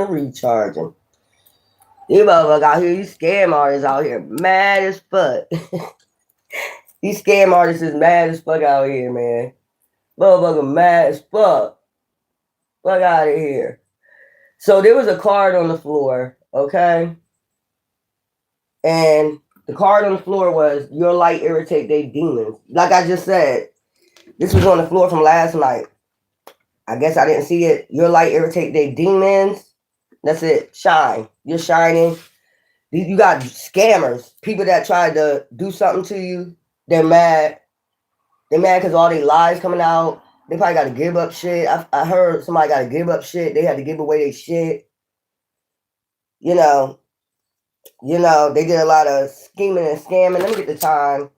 and recharging. You motherfuckers out here, these scam artists out here, mad as fuck. These scam artists is mad as fuck out here, man. Motherfucker mad as fuck. Fuck out of here. So there was a card on the floor, okay? And the card on the floor was, your light irritate they demons. Like I just said, this was on the floor from last night. I guess I didn't see it. Your light irritate they demons. That's it. Shine. You're shining. You got scammers, people that try to do something to you. They're mad. They're mad because all these lies coming out. They probably got to give up shit. I heard somebody got to give up shit. They had to give away their shit. You know, they did a lot of scheming and scamming. Let me get the time.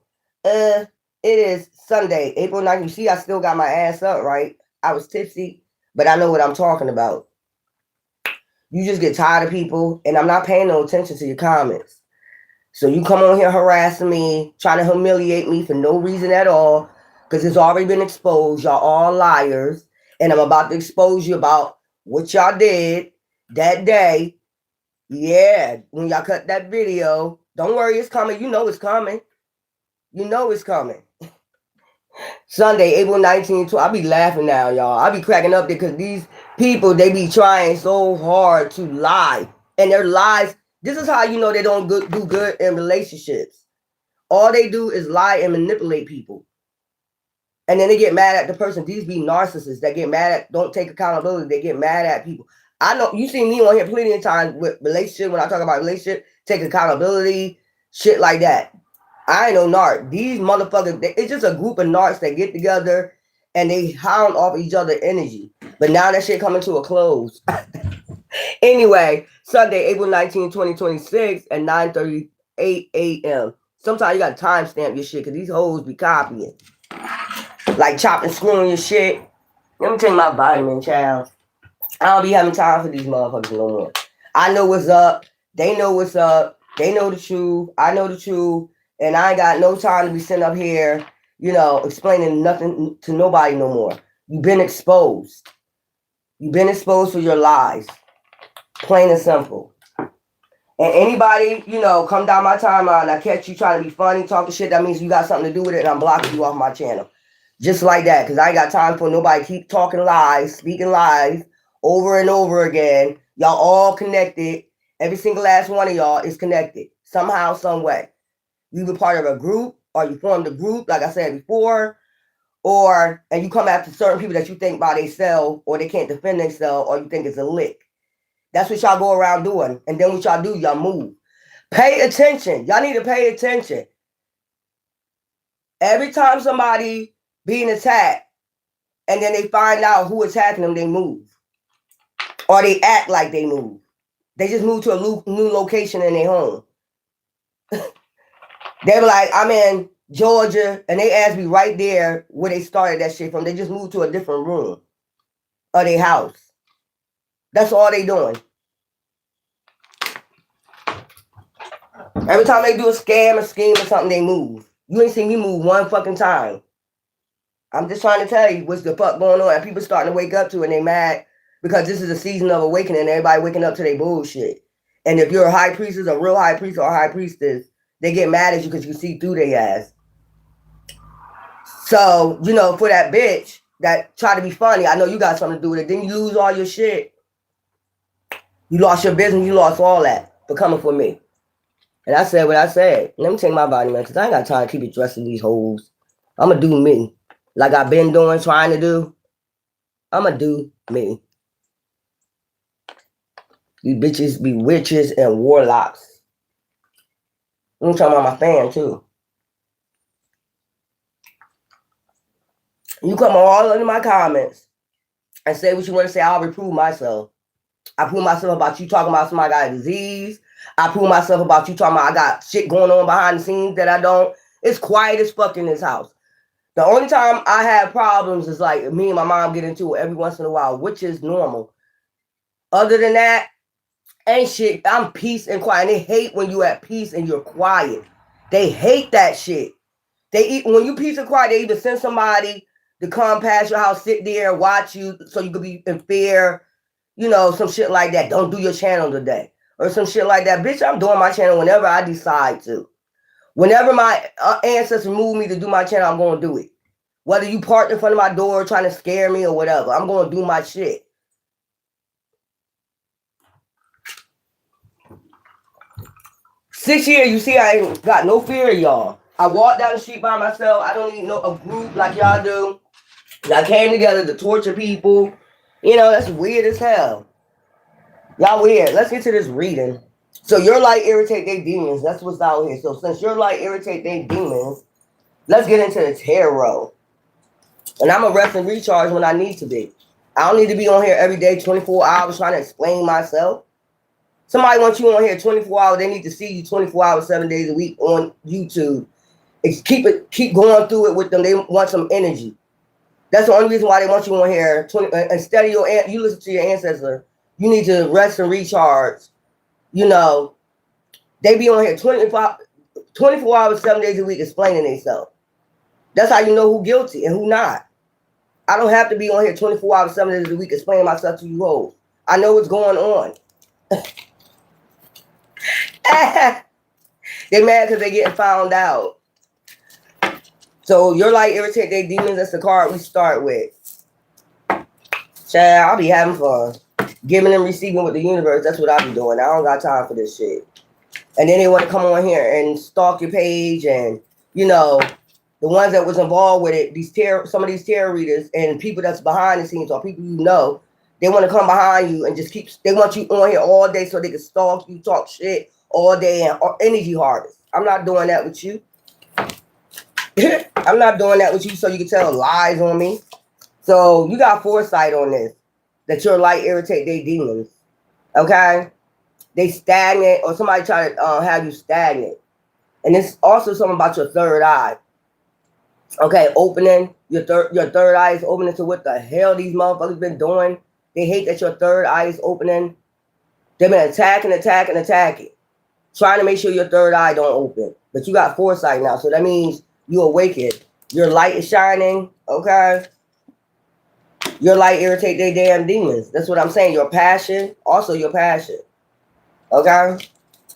It is Sunday, April 9th. You see, I still got my ass up, right? I was tipsy, but I know what I'm talking about. You just get tired of people, and I'm not paying no attention to your comments. So you come on here harassing me, trying to humiliate me for no reason at all, because it's already been exposed. Y'all all liars, and I'm about to expose you about what y'all did that day. Yeah, when y'all cut that video. Don't worry, it's coming. You know it's coming. You know it's coming. Sunday, April 19th. I'll be laughing now, y'all. I'll be cracking up because these people, they be trying so hard to lie. And their lies, this is how you know they don't do good in relationships. All they do is lie and manipulate people. And then they get mad at the person. These be narcissists that get mad at, don't take accountability. They get mad at people. I know, you see me on here plenty of times with relationship, when I talk about relationship, take accountability, shit like that. I ain't no narc. These motherfuckers, it's just a group of narcs that get together and they hound off each other energy. But now that shit coming to a close. Anyway, Sunday, April 19, 2026 at 9:38 a.m. Sometimes you got to timestamp your shit because these hoes be copying. Like chopping, screwing your shit. Let me take my vitamin, child. I don't be having time for these motherfuckers no more. I know what's up. They know what's up. They know the truth. I know the truth. And I ain't got no time to be sitting up here, explaining nothing to nobody no more. You've been exposed. You've been exposed for your lies. Plain and simple. And anybody, come down my timeline, I catch you trying to be funny, talking shit, that means you got something to do with it, and I'm blocking you off my channel. Just like that, because I ain't got time for nobody keep talking lies, speaking lies, over and over again. Y'all all connected. Every single last one of y'all is connected. Somehow, some way. You be part of a group, or you formed a group, like I said before, and you come after certain people that you think by themselves, or they can't defend themselves, or you think it's a lick. That's what y'all go around doing. And then what y'all do, y'all move. Pay attention. Y'all need to pay attention. Every time somebody being attacked, and then they find out who attacking them, they move. Or they act like they move. They just move to a new location in their home. They be like, I'm in Georgia, and they asked me right there where they started that shit from. They just moved to a different room of their house. That's all they doing. Every time they do a scam, a scheme, or something, they move. You ain't seen me move one fucking time. I'm just trying to tell you what's the fuck going on. And people starting to wake up to it, and they mad because this is a season of awakening, and everybody waking up to their bullshit. And if you're a high priestess, a real high priest, or a high priestess, they get mad at you because you see through their ass. So, for that bitch that try to be funny, I know you got something to do with it. Then you lose all your shit. You lost your business. You lost all that for coming for me. And I said what I said. Let me take my vitamin because I ain't got time to keep addressing these hoes. I'm going to do me. Like I've been doing, trying to do. I'm going to do me. These bitches be witches and warlocks. I'm talking about my fan, too. You come all into my comments and say what you want to say. I'll reprove myself. I prove myself about you talking about somebody got a disease. I prove myself about you talking about I got shit going on behind the scenes that I don't. It's quiet as fuck in this house. The only time I have problems is like me and my mom get into it every once in a while, which is normal. Other than that, ain't shit. I'm peace and quiet. And they hate when you at peace and you're quiet. They hate that shit. When you peace and quiet, they either send somebody to come past your house, sit there, watch you so you could be in fear. You know, some shit like that. Don't do your channel today. Or some shit like that. Bitch, I'm doing my channel whenever I decide to. Whenever my ancestors move me to do my channel, I'm going to do it. Whether you parked in front of my door trying to scare me or whatever, I'm going to do my shit. Six years, you see, I ain't got no fear of y'all. I walk down the street by myself. I don't need no a group like y'all do. Y'all came together to torture people. You know, that's weird as hell. Y'all weird. Let's get to this reading. So your light irritate their demons. That's what's out here. So since your light irritate their demons, let's get into the tarot. And I'm a rest and recharge when I need to be. I don't need to be on here every day, 24 hours, trying to explain myself. Somebody wants you on here 24 hours. They need to see you 24 hours, 7 days a week on YouTube. Keep going through it with them. They want some energy. That's the only reason why they want you on here. Instead of you listen to your ancestor, you need to rest and recharge. You know, they be on here 24 hours, 7 days a week explaining themselves. That's how you know who guilty and who not. I don't have to be on here 24 hours, 7 days a week explaining myself to you hoes. I know what's going on. They mad because they getting found out. So your light irritate their demons. That's the card we start with. Child, I'll be having fun. Giving and receiving with the universe. That's what I be doing. I don't got time for this shit. And then they want to come on here and stalk your page, and you know, the ones that was involved with it, some of these tarot readers and people that's behind the scenes or people you know, they want to come behind you and just they want you on here all day so they can stalk you, talk shit all day and energy harvest. I'm not doing that with you. I'm not doing that with you so you can tell lies on me. So you got foresight on this, that your light irritate their demons. Okay? They stagnant, or somebody try to have you stagnant. And it's also something about your third eye. Okay, opening, your third eye is opening to what the hell these motherfuckers been doing. They hate that your third eye is opening. They've been attacking. Trying to make sure your third eye don't open. But you got foresight now, so that means you awakened. Your light is shining, okay? Your light irritate their damn demons. That's what I'm saying. Your passion, also your passion. Okay?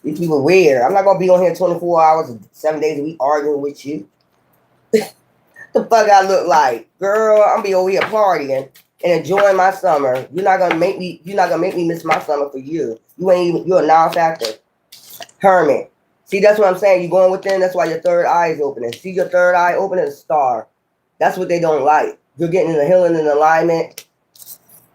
These people weird. I'm not going to be on here 24 hours, 7 days a week arguing with you. The fuck I look like? Girl, I'm be over here partying and enjoying my summer. You're not gonna make me miss my summer for you. You're a non-factor. Hermit. See, that's what I'm saying. You're going within, that's why your third eye is opening. See your third eye opening, a star. That's what they don't like. You're getting the healing and alignment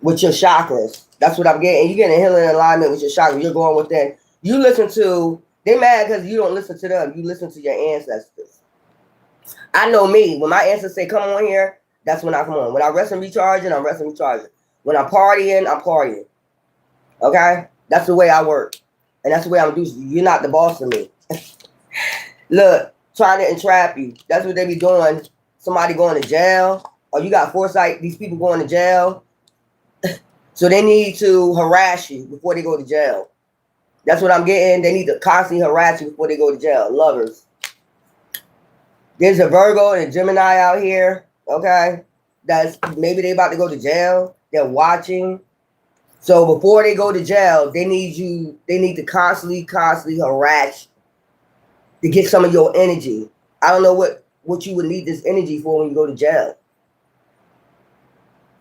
with your chakras. That's what I'm getting. You're getting a healing and alignment with your chakras. You're going within. You listen to, they mad because you don't listen to them. You listen to your ancestors. I know me. When my ancestors say, come on here, that's when I come on. When I rest and recharging, I'm resting and recharging. When I'm partying, I'm partying. Okay? That's the way I work. And that's the way I'm doing. You're not the boss of me. Look, trying to entrap you. That's what they be doing. Somebody going to jail. Or you got foresight, these people going to jail. So they need to harass you before they go to jail. That's what I'm getting. They need to constantly harass you before they go to jail. Lovers. There's a Virgo and a Gemini out here, okay? That's maybe they about to go to jail. They're watching. So before they go to jail, they need to constantly harass you to get some of your energy. I don't know what you would need this energy for when you go to jail.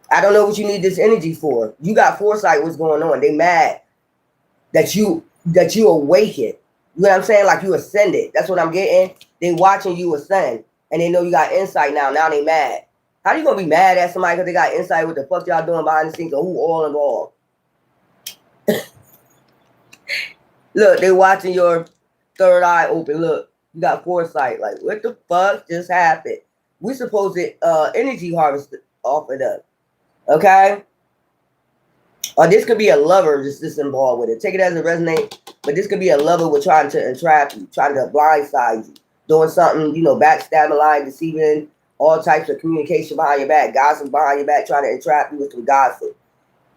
I don't know what you need this energy for. You got foresight, what's going on. They mad that you awaken. You know what I'm saying? Like you ascended. That's what I'm getting. They watching you ascend. And they know you got insight now. Now they mad. How you going to be mad at somebody because they got insight what the fuck y'all doing behind the scenes or who all involved? Look, they watching your third eye open. Look, you got foresight. Like, what the fuck just happened? We supposed to energy harvest off of them. Okay? Or this could be a lover just involved with it. Take it as a resonate. But this could be a lover with trying to entrap you, trying to blindside you, doing something, you know, backstabbing, lying, deceiving, all types of communication behind your back, gossip behind your back, trying to entrap you with some gossip.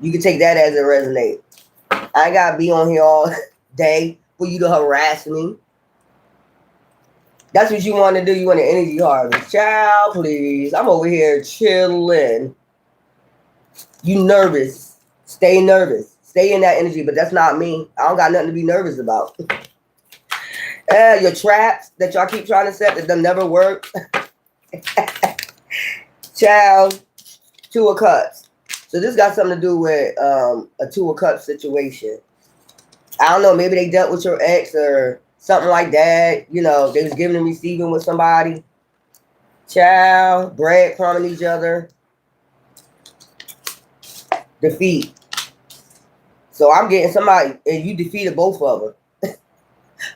You can take that as a resonate. I ain't got to be on here all day for you to harass me. That's what you want to do. You want an energy harvest. Child, please. I'm over here chilling. You nervous. Stay nervous. Stay in that energy, but that's not me. I don't got nothing to be nervous about. Your traps that y'all keep trying to set that them never work. Child, Two of Cups. So this got something to do with a Two of Cups situation. I don't know, maybe they dealt with your ex or something like that. You know, they was giving and receiving with somebody. Child, breadcrumbing each other. Defeat. So I'm getting somebody, and you defeated both of them.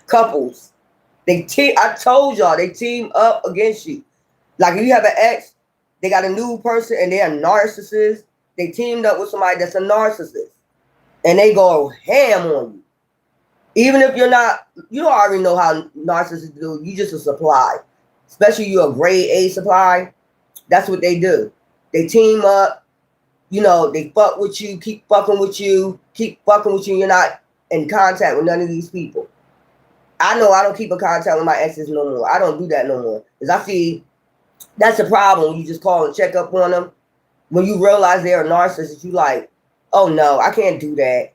Couples. I told y'all, they team up against you. Like if you have an ex, they got a new person and they're a narcissist. They teamed up with somebody that's a narcissist. And they go ham on you. Even if you're not, you already know how narcissists do. You just a supply. Especially you a grade A supply. That's what they do. They team up. You know, they fuck with you, keep fucking with you, keep fucking with you. You're not in contact with none of these people. I know I don't keep in contact with my exes no more. I don't do that no more. Because I see that's a problem when you just call and check up on them. When you realize they're a narcissist, you like, oh no, I can't do that.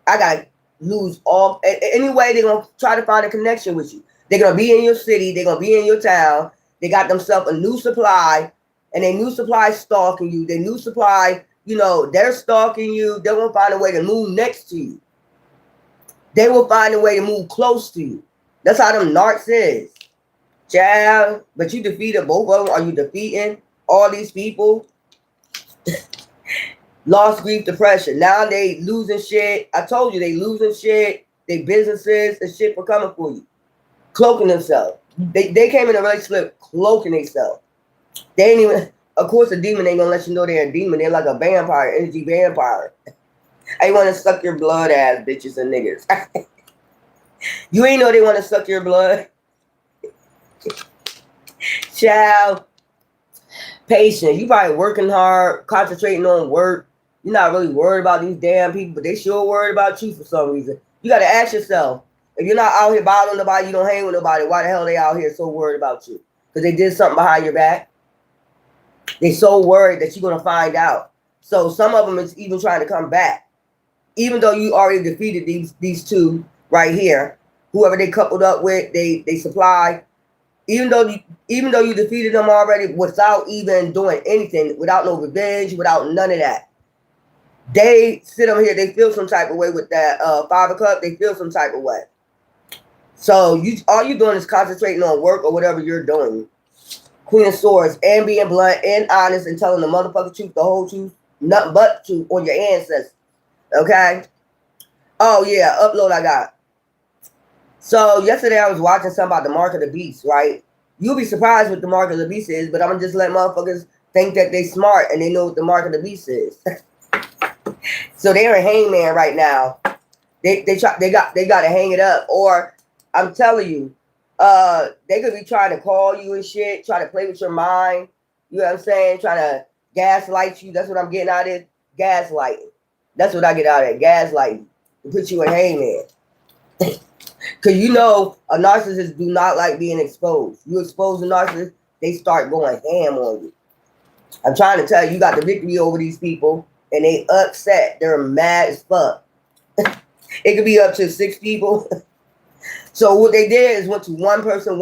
I got to lose all. Anyway, they're going to try to find a connection with you. They're going to be in your city. They're going to be in your town. They got themselves a new supply. And their new supply stalking you. Their new supply, you know, they're stalking you. They're going to find a way to move next to you. They will find a way to move close to you. That's how them narcs is. Child, but you defeated both of them. Are you defeating all these people? Loss, grief, depression. Now they losing shit. I told you they losing shit. They businesses and shit for coming for you. Cloaking themselves. They came in a relationship cloaking themselves. They ain't even, of course a demon ain't gonna let you know they're a demon. They're like a vampire, energy vampire. They want to suck your blood, ass bitches and niggas. You ain't know they want to suck your blood. Child, patient. You probably working hard, concentrating on work. You're not really worried about these damn people, but they sure worried about you for some reason. You got to ask yourself, if you're not out here bothering nobody, you don't hang with nobody, why the hell they out here so worried about you? Because they did something behind your back. They so worried that you're going to find out. So some of them is even trying to come back. Even though you already defeated these two right here, whoever they coupled up with, they supply. Even though you defeated them already without even doing anything, without no revenge, without none of that, they sit on here. They feel some type of way with that 5 of Cups. They feel some type of way. So all you doing is concentrating on work or whatever you're doing. Queen of Swords, and being blunt and honest and telling the motherfucking truth, the whole truth, nothing but the truth on your ancestors. Okay. Oh yeah, upload I got. So yesterday I was watching something about the mark of the beast, right? You'll be surprised what the mark of the beast is, but I'm gonna just let motherfuckers think that they smart and they know what the mark of the beast is. So they're a hangman right now. They got to hang it up, or I'm telling you, they could be trying to call you and shit, try to play with your mind. You know what I'm saying? Trying to gaslight you. That's what I'm getting out of it. Gaslighting. That's what I get out of it. Gaslighting. To put you in hangman. Because you know a narcissist do not like being exposed. You expose a narcissist, they start going ham on you. I'm trying to tell you, you got the victory over these people, and they upset. They're mad as fuck. It could be up to 6 people. So what they did is went to one person,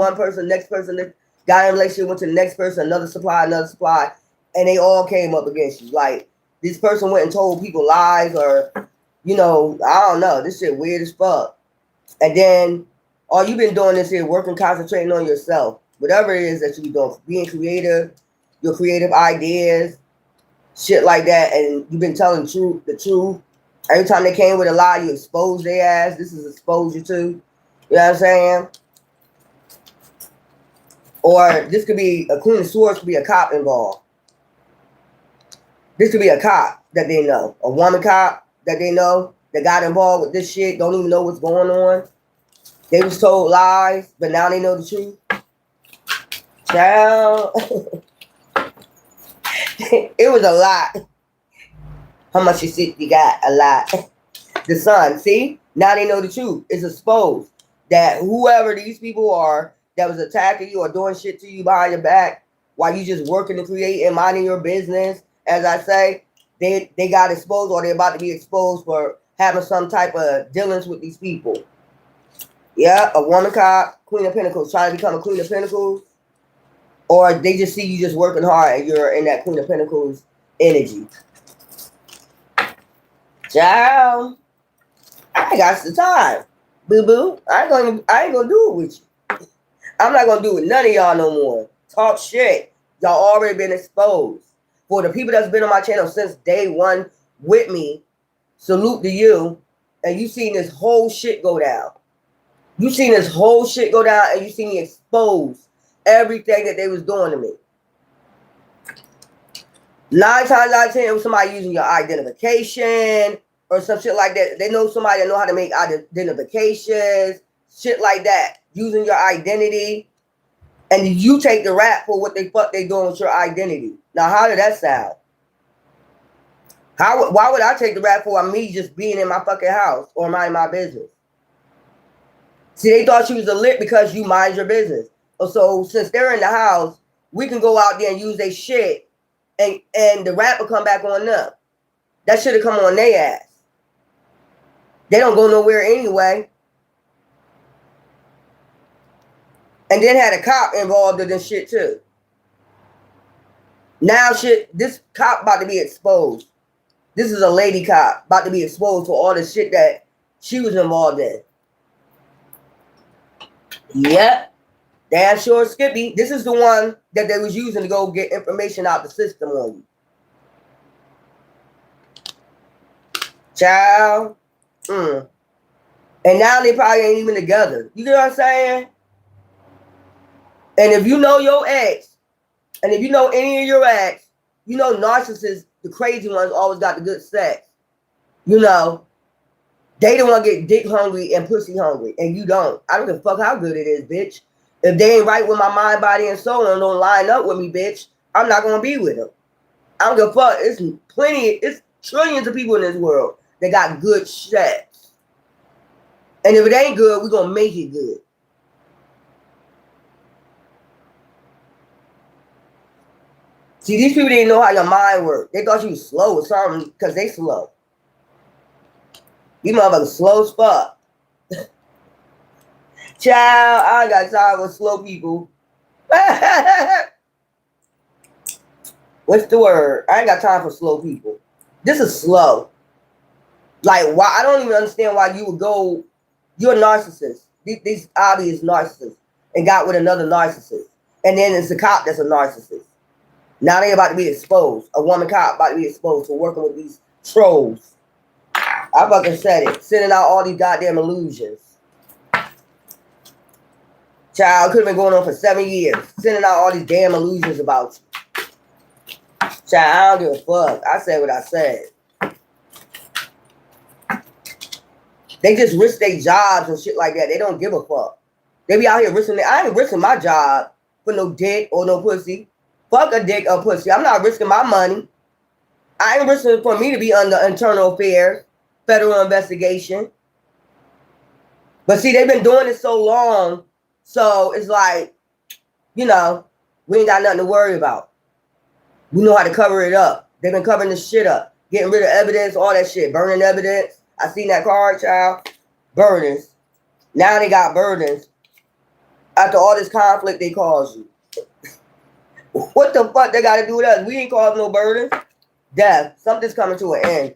next person, got in a relationship, went to the next person, another supply, and they all came up against you. Like, this person went and told people lies, or, you know, I don't know. This shit weird as fuck. And then all you've been doing is here working, concentrating on yourself. Whatever it is that you're doing, being creative, your creative ideas, shit like that. And you've been telling the truth. Every time they came with a lie, you expose their ass. This is exposure too. You know what I'm saying? Or this could be a Queen of Swords, could be a cop involved. This could be a cop that they know. A woman cop that they know that got involved with this shit, don't even know what's going on. They was told lies, but now they know the truth. Child. It was a lot. How much you got? A lot. The Sun, see? Now they know the truth. It's exposed that whoever these people are that was attacking you or doing shit to you behind your back while you just working to create and minding your business, as I say, they got exposed or they're about to be exposed for having some type of dealings with these people. Yeah, a woman cop, Queen of Pentacles, trying to become a Queen of Pentacles. Or they just see you just working hard and you're in that Queen of Pentacles energy. Ciao. I ain't got the time. Boo boo. I ain't gonna do it with you. I'm not gonna do it with none of y'all no more. Talk shit. Y'all already been exposed. For the people that's been on my channel since day one with me, salute to you. And you seen this whole shit go down. You seen this whole shit go down and you seen me expose everything that they was doing to me. 9 times out of 10, it was somebody using your identification or some shit like that. They know somebody that know how to make identifications, shit like that, using your identity. And you take the rap for what they fuck they doing with your identity. Now, how did that sound? Why would I take the rap for me just being in my fucking house or minding my business? See, they thought you was a lit because you mind your business. So since they're in the house, we can go out there and use their shit and the rap will come back on them. That should have come on their ass. They don't go nowhere anyway. And then had a cop involved in this shit too. Now shit, this cop about to be exposed. This is a lady cop about to be exposed for all the shit that she was involved in. Yep. Damn sure Skippy. This is the one that they was using to go get information out the system on you. Child. And now they probably ain't even together. You get what I'm saying? And if you know your ex, and if you know any of your ex, you know narcissists, the crazy ones, always got the good sex. You know, they don't want to get dick hungry and pussy hungry, and you don't. I don't give a fuck how good it is, bitch. If they ain't right with my mind, body, and soul and don't line up with me, bitch, I'm not going to be with them. I don't give a fuck. It's trillions of people in this world that got good sex. And if it ain't good, we're going to make it good. See, these people didn't know how your mind worked. They thought you was slow or something because they slow. You motherfuckers slow as fuck. Child, I ain't got time for slow people. What's the word? I ain't got time for slow people. This is slow. Like, why? I don't even understand why you would go. You're a narcissist. These obvious narcissists. And got with another narcissist. And then it's a cop that's a narcissist. Now they about to be exposed. A woman cop about to be exposed for working with these trolls. I fucking said it. Sending out all these goddamn illusions. Child, could have been going on for 7 years. Sending out all these damn illusions about you. Child, I don't give a fuck. I said what I said. They just risk their jobs and shit like that. They don't give a fuck. They be out here risking it. I ain't risking my job for no dick or no pussy. Fuck a dick or pussy. I'm not risking my money. I ain't risking for me to be under internal affairs, federal investigation. But see, they've been doing it so long. So it's like, you know, we ain't got nothing to worry about. We know how to cover it up. They've been covering this shit up. Getting rid of evidence, all that shit. Burning evidence. I seen that card, child. Burdens. Now they got burdens. After all this conflict they caused you. What the fuck they got to do with us? We ain't caused no burdens. Death. Something's coming to an end.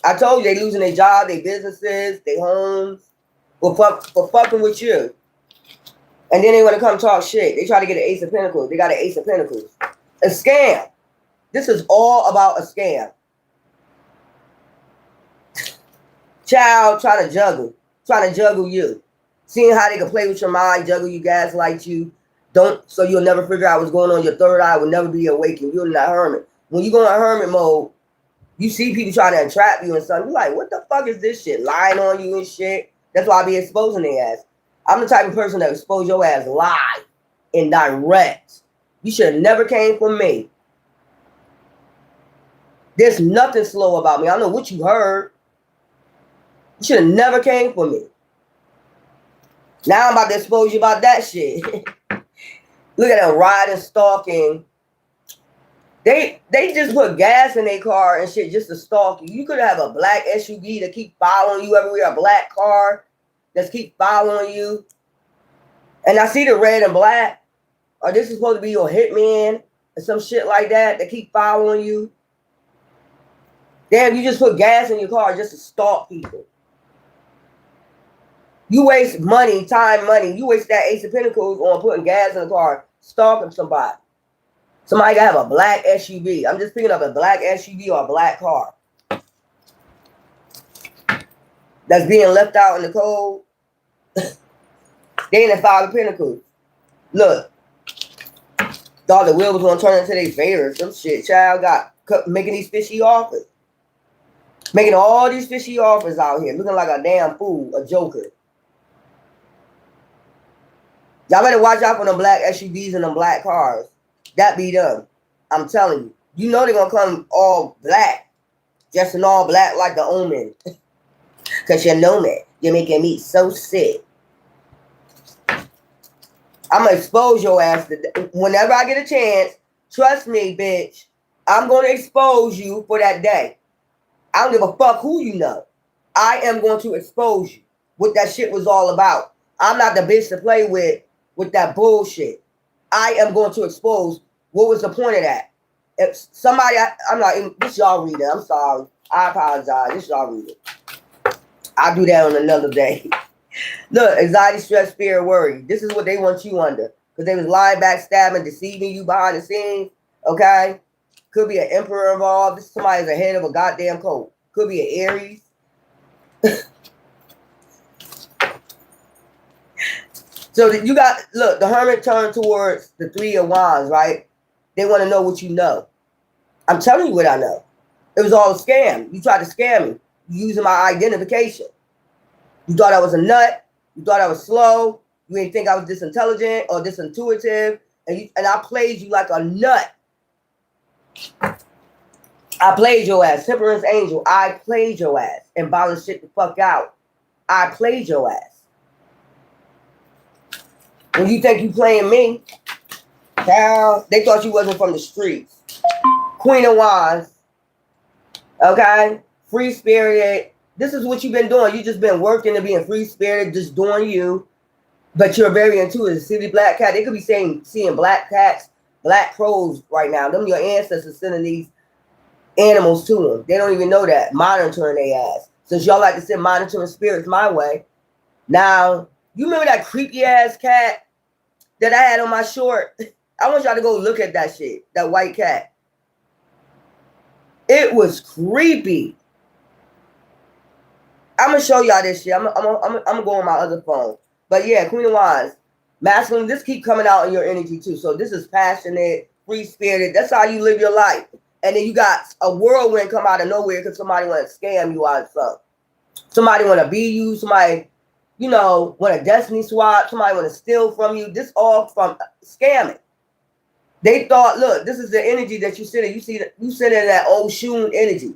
I told you they losing their job, their businesses, their homes. For fucking with you. And then they want to come talk shit. They try to get an Ace of Pentacles. They got an Ace of Pentacles. A scam. This is all about a scam. Child trying to juggle you. Seeing how they can play with your mind, juggle you, gaslight you. So you'll never figure out what's going on. Your third eye will never be awakened. You're not a hermit. When you go in hermit mode, you see people trying to entrap you and something. You're like, what the fuck is this shit? Lying on you and shit. That's why I be exposing their ass. I'm the type of person that expose your ass live and direct. You should have never came for me. There's nothing slow about me. I don't know what you heard. You should have never came for me. Now I'm about to expose you about that shit. Look at them riding, stalking. They just put gas in their car and shit just to stalk you. You could have a black SUV that keep following you everywhere, a black car that keep following you. And I see the red and black. Or this is supposed to be your hitman or some shit like that keep following you. Damn, you just put gas in your car just to stalk people. You waste money, time, money. You waste that Ace of Pentacles on putting gas in the car, stalking somebody. Somebody gotta have a black SUV. I'm just picking up a black SUV or a black car that's being left out in the cold. They in the Five of Pentacles. Look, thought the wheel was gonna turn into their favor. Some shit. Child got making these fishy offers. Making all these fishy offers out here. Looking like a damn fool, a joker. Y'all better watch out for them black SUVs and them black cars. That be them. I'm telling you. You know they're going to come all black. Just in all black like the Omen. Because you know me. You're making me so sick. I'm going to expose your ass. Whenever I get a chance, trust me, bitch. I'm going to expose you for that day. I don't give a fuck who you know. I am going to expose you. What that shit was all about. I'm not the bitch to play with that bullshit. I am going to expose what was the point of that. If somebody, I'm not, this y'all read it. I'm sorry. I apologize. This y'all read it. I'll do that on another day. Look, anxiety, stress, fear, worry. This is what they want you under. Because they was lying, backstabbing, deceiving you behind the scenes. Okay? Could be an emperor involved. This somebody's a head of a goddamn cult. Could be an Aries. So you got, look, the Hermit turned towards the Three of Wands, right? They want to know what you know. I'm telling you what I know. It was all a scam. You tried to scam me using my identification. You thought I was a nut. You thought I was slow. You didn't think I was disintelligent or disintuitive. And I played you like a nut. I played your ass. Temperance Angel, I played your ass and balanced shit the fuck out. I played your ass. When you think you playing me, pal, they thought you wasn't from the streets. Queen of Wands, okay? Free-spirited. This is what you've been doing. You just been working and being free-spirited, just doing you. But you're very intuitive. See the black cat? They could be seeing black cats, black crows right now. Them your ancestors sending these animals to them. They don't even know that. Monitoring their ass. Since y'all like to send monitoring spirits my way. Now, you remember that creepy-ass cat that I had on my short? I want y'all to go look at that shit. That white cat. It was creepy. I'm going to show y'all this shit. I'm going to go on my other phone. But yeah, Queen of Wands. Masculine, this keep coming out in your energy too. So this is passionate, free-spirited. That's how you live your life. And then you got a whirlwind come out of nowhere because somebody want to scam you out of something. Somebody want to be you. Somebody, you know, want a destiny swap. Somebody want to steal from you. This all from scamming. They thought, look, this is the energy that you sit in. You sit in that old Shun energy.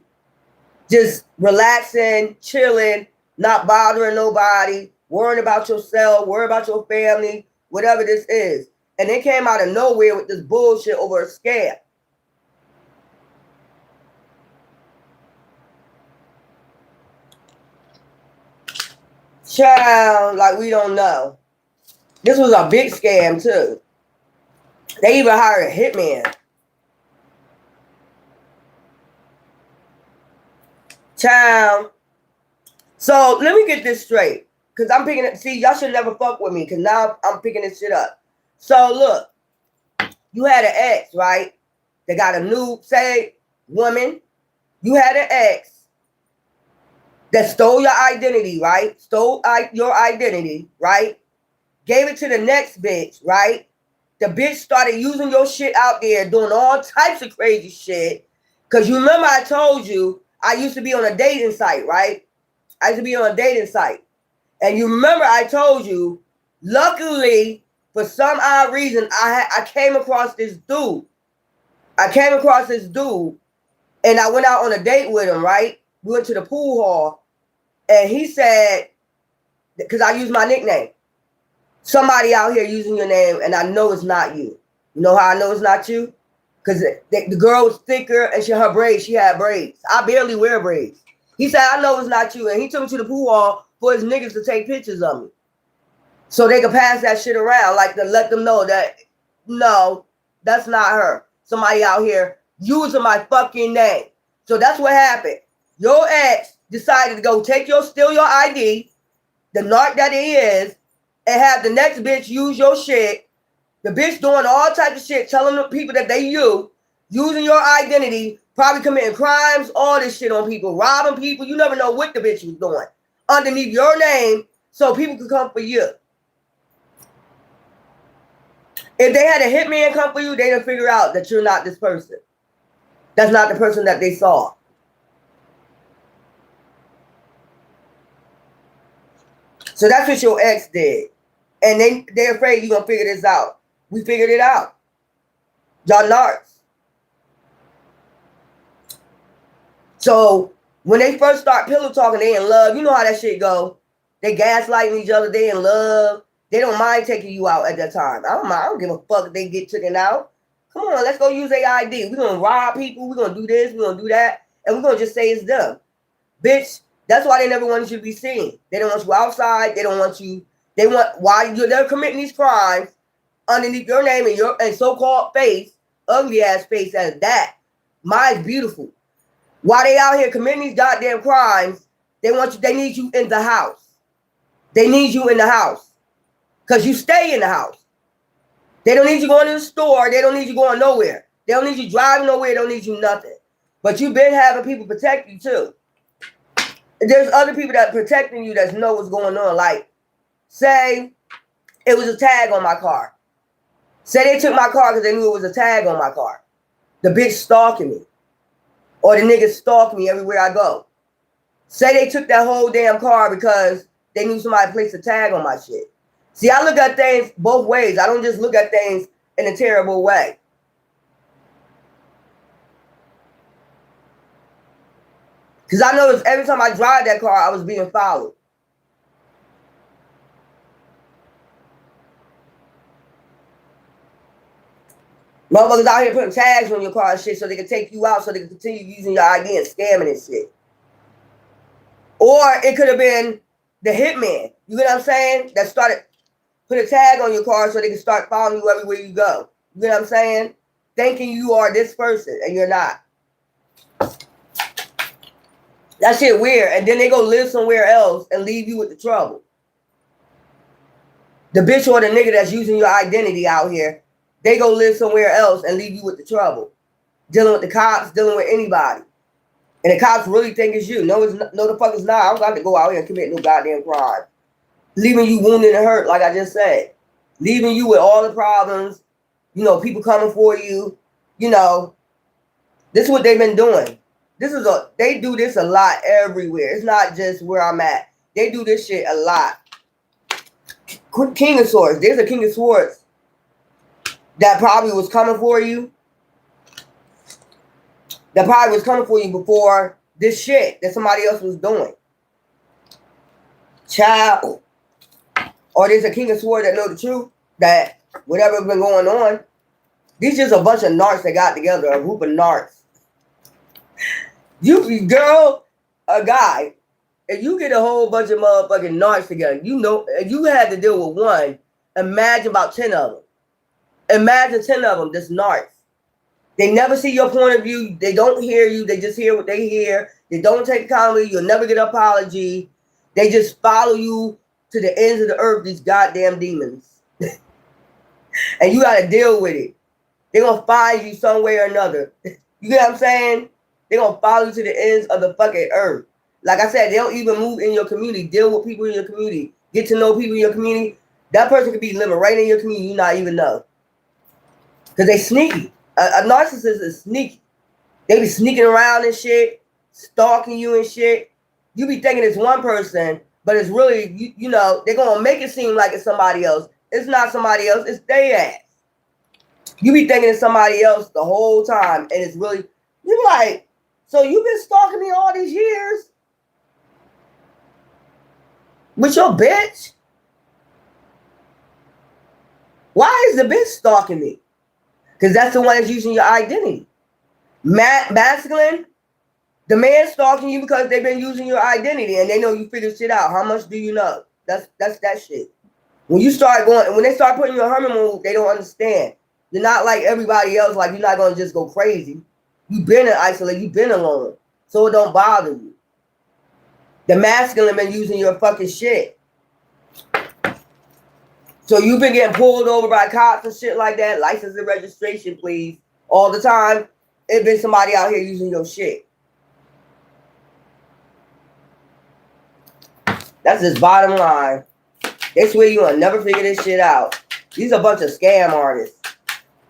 Just relaxing, chilling, not bothering nobody, worrying about yourself, worrying about your family, whatever this is. And they came out of nowhere with this bullshit over a scam. Child, like we don't know. This was a big scam too. They even hired a hitman. Child. So let me get this straight. Because I'm picking it. See, y'all should never fuck with me. Because now I'm picking this shit up. So look. You had an ex, right? They got a new, say, woman. You had an ex that stole your identity, right? Stole your identity, right? Gave it to the next bitch, right? The bitch started using your shit out there, doing all types of crazy shit. Because you remember I told you, I used to be on a dating site, right? I used to be on a dating site. And you remember I told you, luckily, for some odd reason, I came across this dude. I came across this dude, and I went out on a date with him, right? We went to the pool hall, and he said, because I use my nickname, somebody out here using your name, and I know it's not you. You know how I know it's not you? Because the girl was thicker and her braids, she had braids. I barely wear braids. He said, I know it's not you. And he took me to the pool hall for his niggas to take pictures of me. So they could pass that shit around, like to let them know that, no, that's not her. Somebody out here using my fucking name. So that's what happened. Your ex decided to go steal your ID, the narc that he is, and have the next bitch use your shit. The bitch doing all types of shit, telling the people that they you, using your identity, probably committing crimes, all this shit on people, robbing people. You never know what the bitch was doing underneath your name so people could come for you. If they had a hitman come for you, they'd have figured out that you're not this person. That's not the person that they saw. So that's what your ex did. And they're afraid you're going to figure this out. We figured it out. Y'all narcs. So when they first start pillow talking, they in love. You know how that shit go. They gaslighting each other. They in love. They don't mind taking you out at that time. I don't give a fuck if they get taken out. Come on, let's go use their ID. We're going to rob people. We're going to do this. We're going to do that. And we're going to just say it's them. Bitch, that's why they never want you to be seen. They don't want you outside. They don't want you. They want, while they're committing these crimes underneath your name and your so-called face, ugly ass face as that. Mine's beautiful. While they out here committing these goddamn crimes, they need you in the house. They need you in the house. Because you stay in the house. They don't need you going to the store. They don't need you going nowhere. They don't need you driving nowhere. They don't need you nothing. But you've been having people protect you too. There's other people that are protecting you that know what's going on. Like, say it was a tag on my car. Say they took my car because they knew it was a tag on my car. The bitch stalking me. Or the niggas stalking me everywhere I go. Say they took that whole damn car because they knew somebody placed a tag on my shit. See, I look at things both ways. I don't just look at things in a terrible way. Because I noticed every time I drive that car, I was being followed. Motherfuckers out here putting tags on your car and shit so they can take you out so they can continue using your ID and scamming and shit. Or it could have been the hitman. You get what I'm saying? That started put a tag on your car so they can start following you everywhere you go. You get what I'm saying? Thinking you are this person and you're not. That shit weird. And then they go live somewhere else and leave you with the trouble. The bitch or the nigga that's using your identity out here, they go live somewhere else and leave you with the trouble. Dealing with the cops, dealing with anybody. And the cops really think it's you. No, the fuck it's not. I'm about to go out here and commit no goddamn crime. Leaving you wounded and hurt, like I just said. Leaving you with all the problems. You know, people coming for you. You know, this is what they've been doing. They do this a lot everywhere. It's not just where I'm at. They do this shit a lot. King of Swords. There's a King of Swords that probably was coming for you. That probably was coming for you before this shit that somebody else was doing. Child. Or there's a King of Swords that know the truth. That whatever's been going on. These just a bunch of narcs that got together. A group of narcs. You, girl, a guy, if you get a whole bunch of motherfucking narcs together, you know, if you had to deal with one, imagine about 10 of them. Imagine 10 of them, just narcs. They never see your point of view. They don't hear you. They just hear what they hear. They don't take accountability. You'll never get an apology. They just follow you to the ends of the earth, these goddamn demons. And you got to deal with it. They're going to find you some way or another. You get what I'm saying? They're going to follow you to the ends of the fucking earth. Like I said, they don't even move in your community. Deal with people in your community. Get to know people in your community. That person could be living right in your community. You not even know. Because they sneaky. A narcissist is sneaky. They be sneaking around and shit. Stalking you and shit. You be thinking it's one person. But it's really, you know, they're going to make it seem like it's somebody else. It's not somebody else. It's their ass. You be thinking it's somebody else the whole time. And it's really, you're like, so you've been stalking me all these years? With your bitch? Why is the bitch stalking me? Because that's the one that's using your identity. Masculine, the man stalking you because they've been using your identity and they know you figure shit out. How much do you know? That's that shit. When you start going, when they start putting you in hermit mode, they don't understand. You're not like everybody else. Like, you're not going to just go crazy. You've been in isolation. You've been alone. So it don't bother you. The masculine been using your fucking shit. So you've been getting pulled over by cops and shit like that. License and registration, please. All the time. It's been somebody out here using your shit. That's just bottom line. They swear you will never figure this shit out. These are a bunch of scam artists.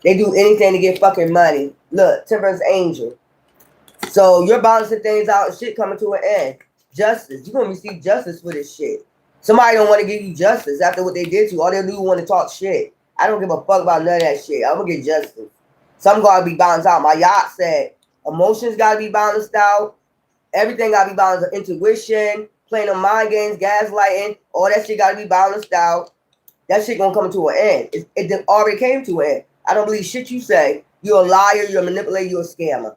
They do anything to get fucking money. Look, Temperance Angel. So you're balancing things out and shit coming to an end. Justice. You're going to receive justice for this shit. Somebody don't want to give you justice after what they did to you. All they do is want to talk shit. I don't give a fuck about none of that shit. I'm going to get justice. Something got to be balanced out. My yacht said emotions got to be balanced out. Everything got to be balanced. Intuition, playing on mind games, gaslighting, all that shit got to be balanced out. That shit going to come to an end. It already came to an end. I don't believe shit you say. You're a liar, you're a manipulator, you're a scammer.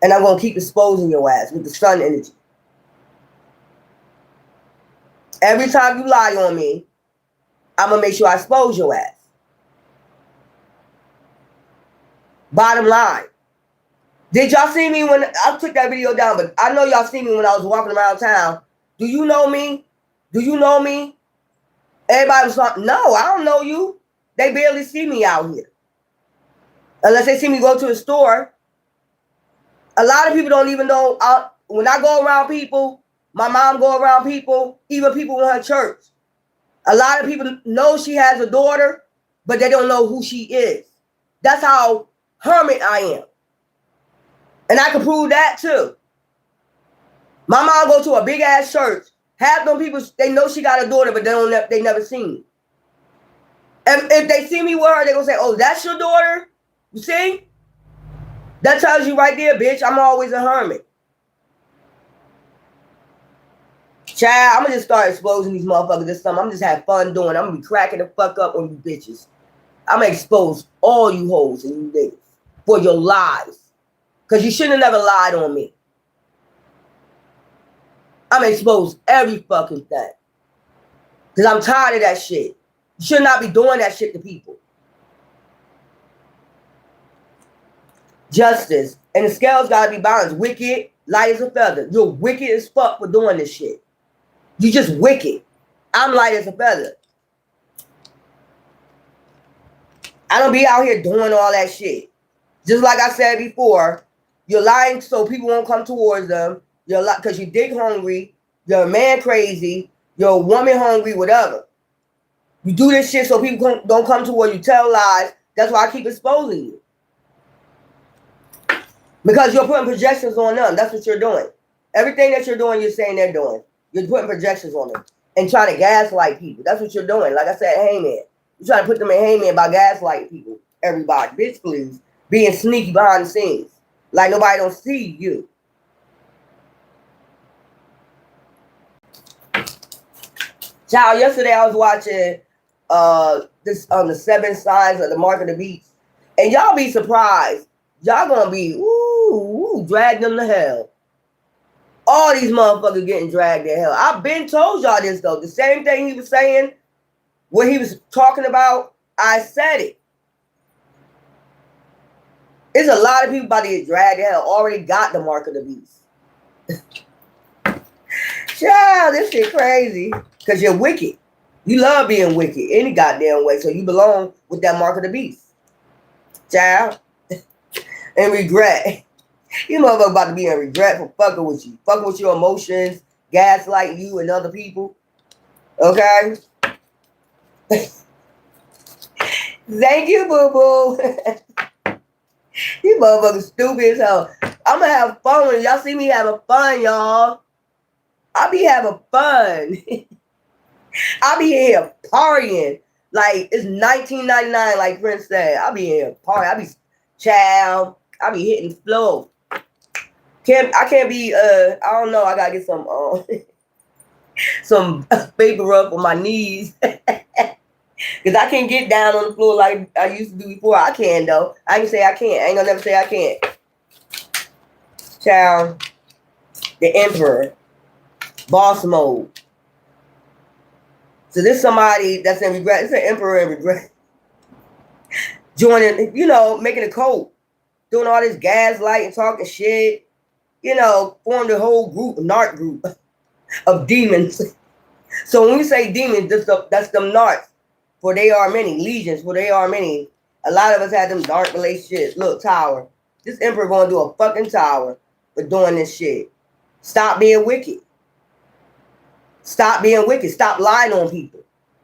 And I'm going to keep exposing your ass with the sun energy. Every time you lie on me, I'm going to make sure I expose your ass. Bottom line. Did y'all see me when I took that video down? But I know y'all see me when I was walking around town. Do you know me? Do you know me? Everybody was like, no, I don't know you. They barely see me out here. Unless they see me go to the store. A lot of people don't even know. When I go around people, my mom go around people, even people in her church. A lot of people know she has a daughter, but they don't know who she is. That's how hermit I am. And I can prove that too. My mom go to a big ass church. Half them people, they know she got a daughter, but they never seen me. And if they see me with her, they're going to say, oh, that's your daughter? You see? That tells you right there, bitch, I'm always a hermit. Child, I'm going to just start exposing these motherfuckers this summer. I'm just have fun doing it. I'm going to be cracking the fuck up on you bitches. I'm going to expose all you hoes and you niggas for your lies. Because you shouldn't have never lied on me. I'm going to expose every fucking thing. Because I'm tired of that shit. You should not be doing that shit to people. Justice. And the scales got to be balanced. Wicked, light as a feather. You're wicked as fuck for doing this shit. You just wicked. I'm light as a feather. I don't be out here doing all that shit. Just like I said before, you're lying so people won't come towards them. You're because you're dick hungry. You're a man crazy. You're a woman hungry, whatever. You do this shit so people don't come towards you. Tell lies. That's why I keep exposing you. Because you're putting projections on them. That's what you're doing. Everything that you're doing, you're saying they're doing. You're putting projections on them and trying to gaslight people. That's what you're doing. Like I said, Heyman. You're trying to put them in Heyman by gaslighting people. Everybody. Bitch, please. Being sneaky behind the scenes. Like nobody don't see you. Child, yesterday I was watching this on the 7 signs of the mark of the beast. And y'all be surprised. Y'all gonna be, drag them to hell. All these motherfuckers getting dragged to hell. I've been told y'all this though. The same thing he was saying, what he was talking about, I said it. There's a lot of people about to get dragged to hell. Already got the mark of the beast. Child, this shit crazy. Because you're wicked. You love being wicked any goddamn way. So you belong with that mark of the beast. Child. And regret. You motherfucker about to be in regret for fucking with you. Fucking with your emotions. Gaslighting you and other people. Okay? Thank you, boo-boo. You motherfuckers stupid as hell. I'm going to have fun when y'all see me having fun, y'all. I be having fun. I be here partying. Like, it's 1999, like Prince said. I be here partying. I be child. I be hitting the floor. I can't be, I don't know. I got to get some paper up on my knees. Because I can't get down on the floor like I used to do before. I can, though. I can say I can't. I ain't gonna never say I can't. Child, the Emperor, boss mode. So this somebody that's in regret. It's an Emperor in regret. Joining, making a cult. Doing all this gaslighting, talking shit. Formed a whole group, narc group of demons. So when we say demons, that's them narcs. For they are many. Legions, for they are many. A lot of us had them dark relationships. Look, tower. This Emperor gonna do a fucking tower for doing this shit. Stop being wicked. Stop being wicked. Stop lying on people.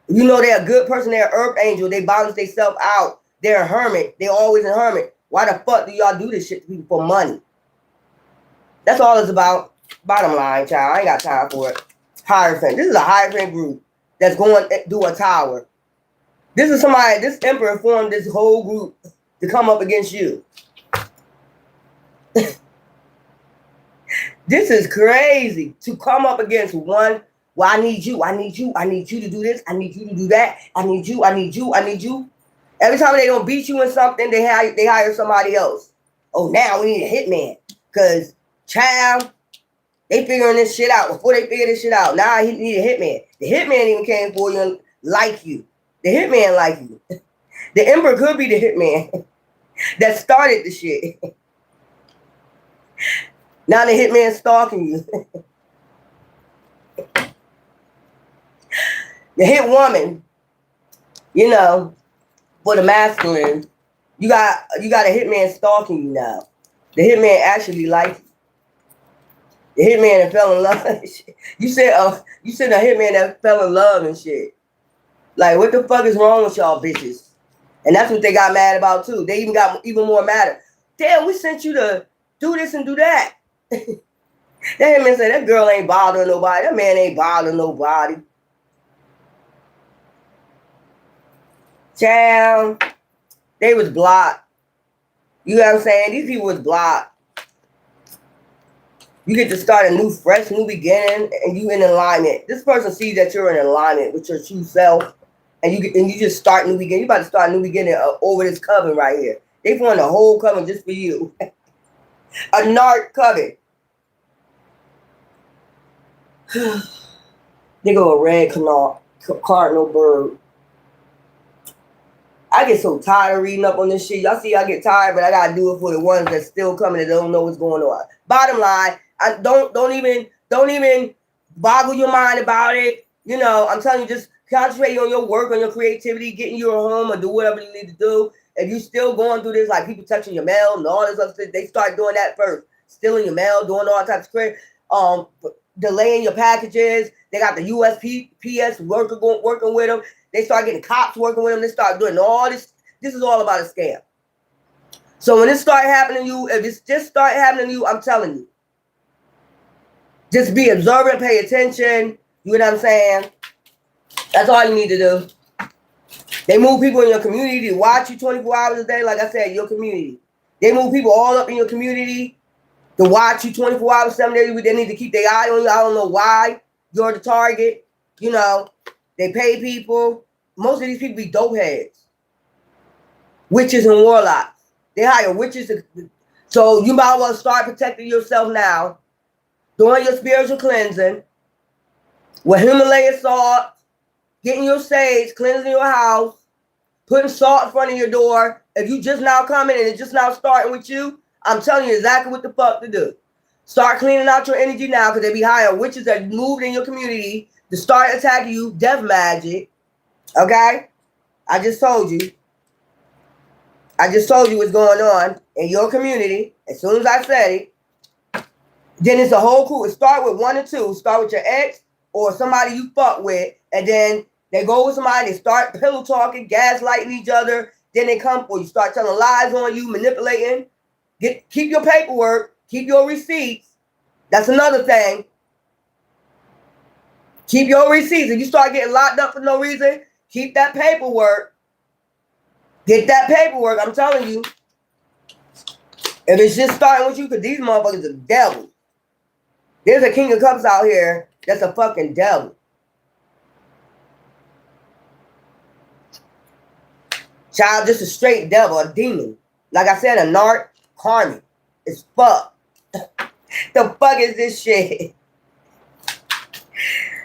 You know they're a good person. They're an earth angel. They balance themselves out. They're a hermit. They're always a hermit. Why the fuck do y'all do this shit to people for money? That's all it's about. Bottom line, child. I ain't got time for it. Hierophant. This is a Hierophant group that's going to do a tower. This Emperor formed this whole group to come up against you. This is crazy. To come up against one. Well, I need you. I need you. I need you to do this. I need you to do that. I need you. I need you. I need you. Every time they don't beat you in something, they hire somebody else. Oh, now we need a hitman. Because, child, they figuring this shit out. Before they figure this shit out, now he need a hitman. The hitman even came for you and like you. The hitman like you. The Emperor could be the hitman that started the shit. Now the hitman stalking you. The hit woman, for the masculine, you got a hitman stalking you now. The hitman actually likes you. The hitman that fell in love and shit. You said a hitman that fell in love and shit. Like, what the fuck is wrong with y'all bitches? And that's what they got mad about too. They even got even more mad. Damn, we sent you to do this and do that. That hitman said that girl ain't bothering nobody. That man ain't bothering nobody. Child, they was blocked. You know what I'm saying? These people was blocked. You get to start a fresh new beginning, and you in alignment. This person sees that you're in alignment with your true self, and you just start new beginning. You about to start a new beginning over this coven right here. They formed a whole coven just for you. A narc coven. They go a red cardinal bird. I get so tired of reading up on this shit. Y'all see I get tired, but I gotta do it for the ones that's still coming that don't know what's going on. Bottom line, I don't even boggle your mind about it. I'm telling you, just concentrate on your work, on your creativity, getting you a home or do whatever you need to do. If you still going through this, like people touching your mail and all this other stuff, they start doing that first. Stealing your mail, doing all types of crazy, delaying your packages. They got the USPS worker working with them. They start getting cops working with them. They start doing all this. This is all about a scam. So when it start happening to you, if it's just start happening to you, I'm telling you, just be observant, pay attention. You know what I'm saying? That's all you need to do. They move people in your community to watch you 24 hours a day. Like I said, your community. They move people all up in your community to watch you 24 hours, 7 days a week. They need to keep their eye on you. I don't know why you're the target. They pay people. Most of these people be dope heads. Witches and warlocks. They hire witches. So you might want to start protecting yourself now. Doing your spiritual cleansing. With Himalayan salt. Getting your sage. Cleansing your house. Putting salt in front of your door. If you just now coming and it's just now starting with you, I'm telling you exactly what the fuck to do. Start cleaning out your energy now because they be hiring witches that moved in your community to start attacking you. Death magic. Okay? I just told you what's going on in your community. As soon as I said it, then it's a whole crew. It start with one or two. Start with your ex or somebody you fuck with, and then they go with somebody, they start pillow talking, gaslighting each other. Then they come for you, start telling lies on you, manipulating. Keep your paperwork, keep your receipts. That's another thing. Keep your receipts. If you start getting locked up for no reason, keep that paperwork. Get that paperwork. I'm telling you. If it's just starting with you, because these motherfuckers are devils. There's a King of Cups out here that's a fucking devil. Child, just a straight devil, a demon. Like I said, a narc karmic. It's fuck. The fuck is this shit?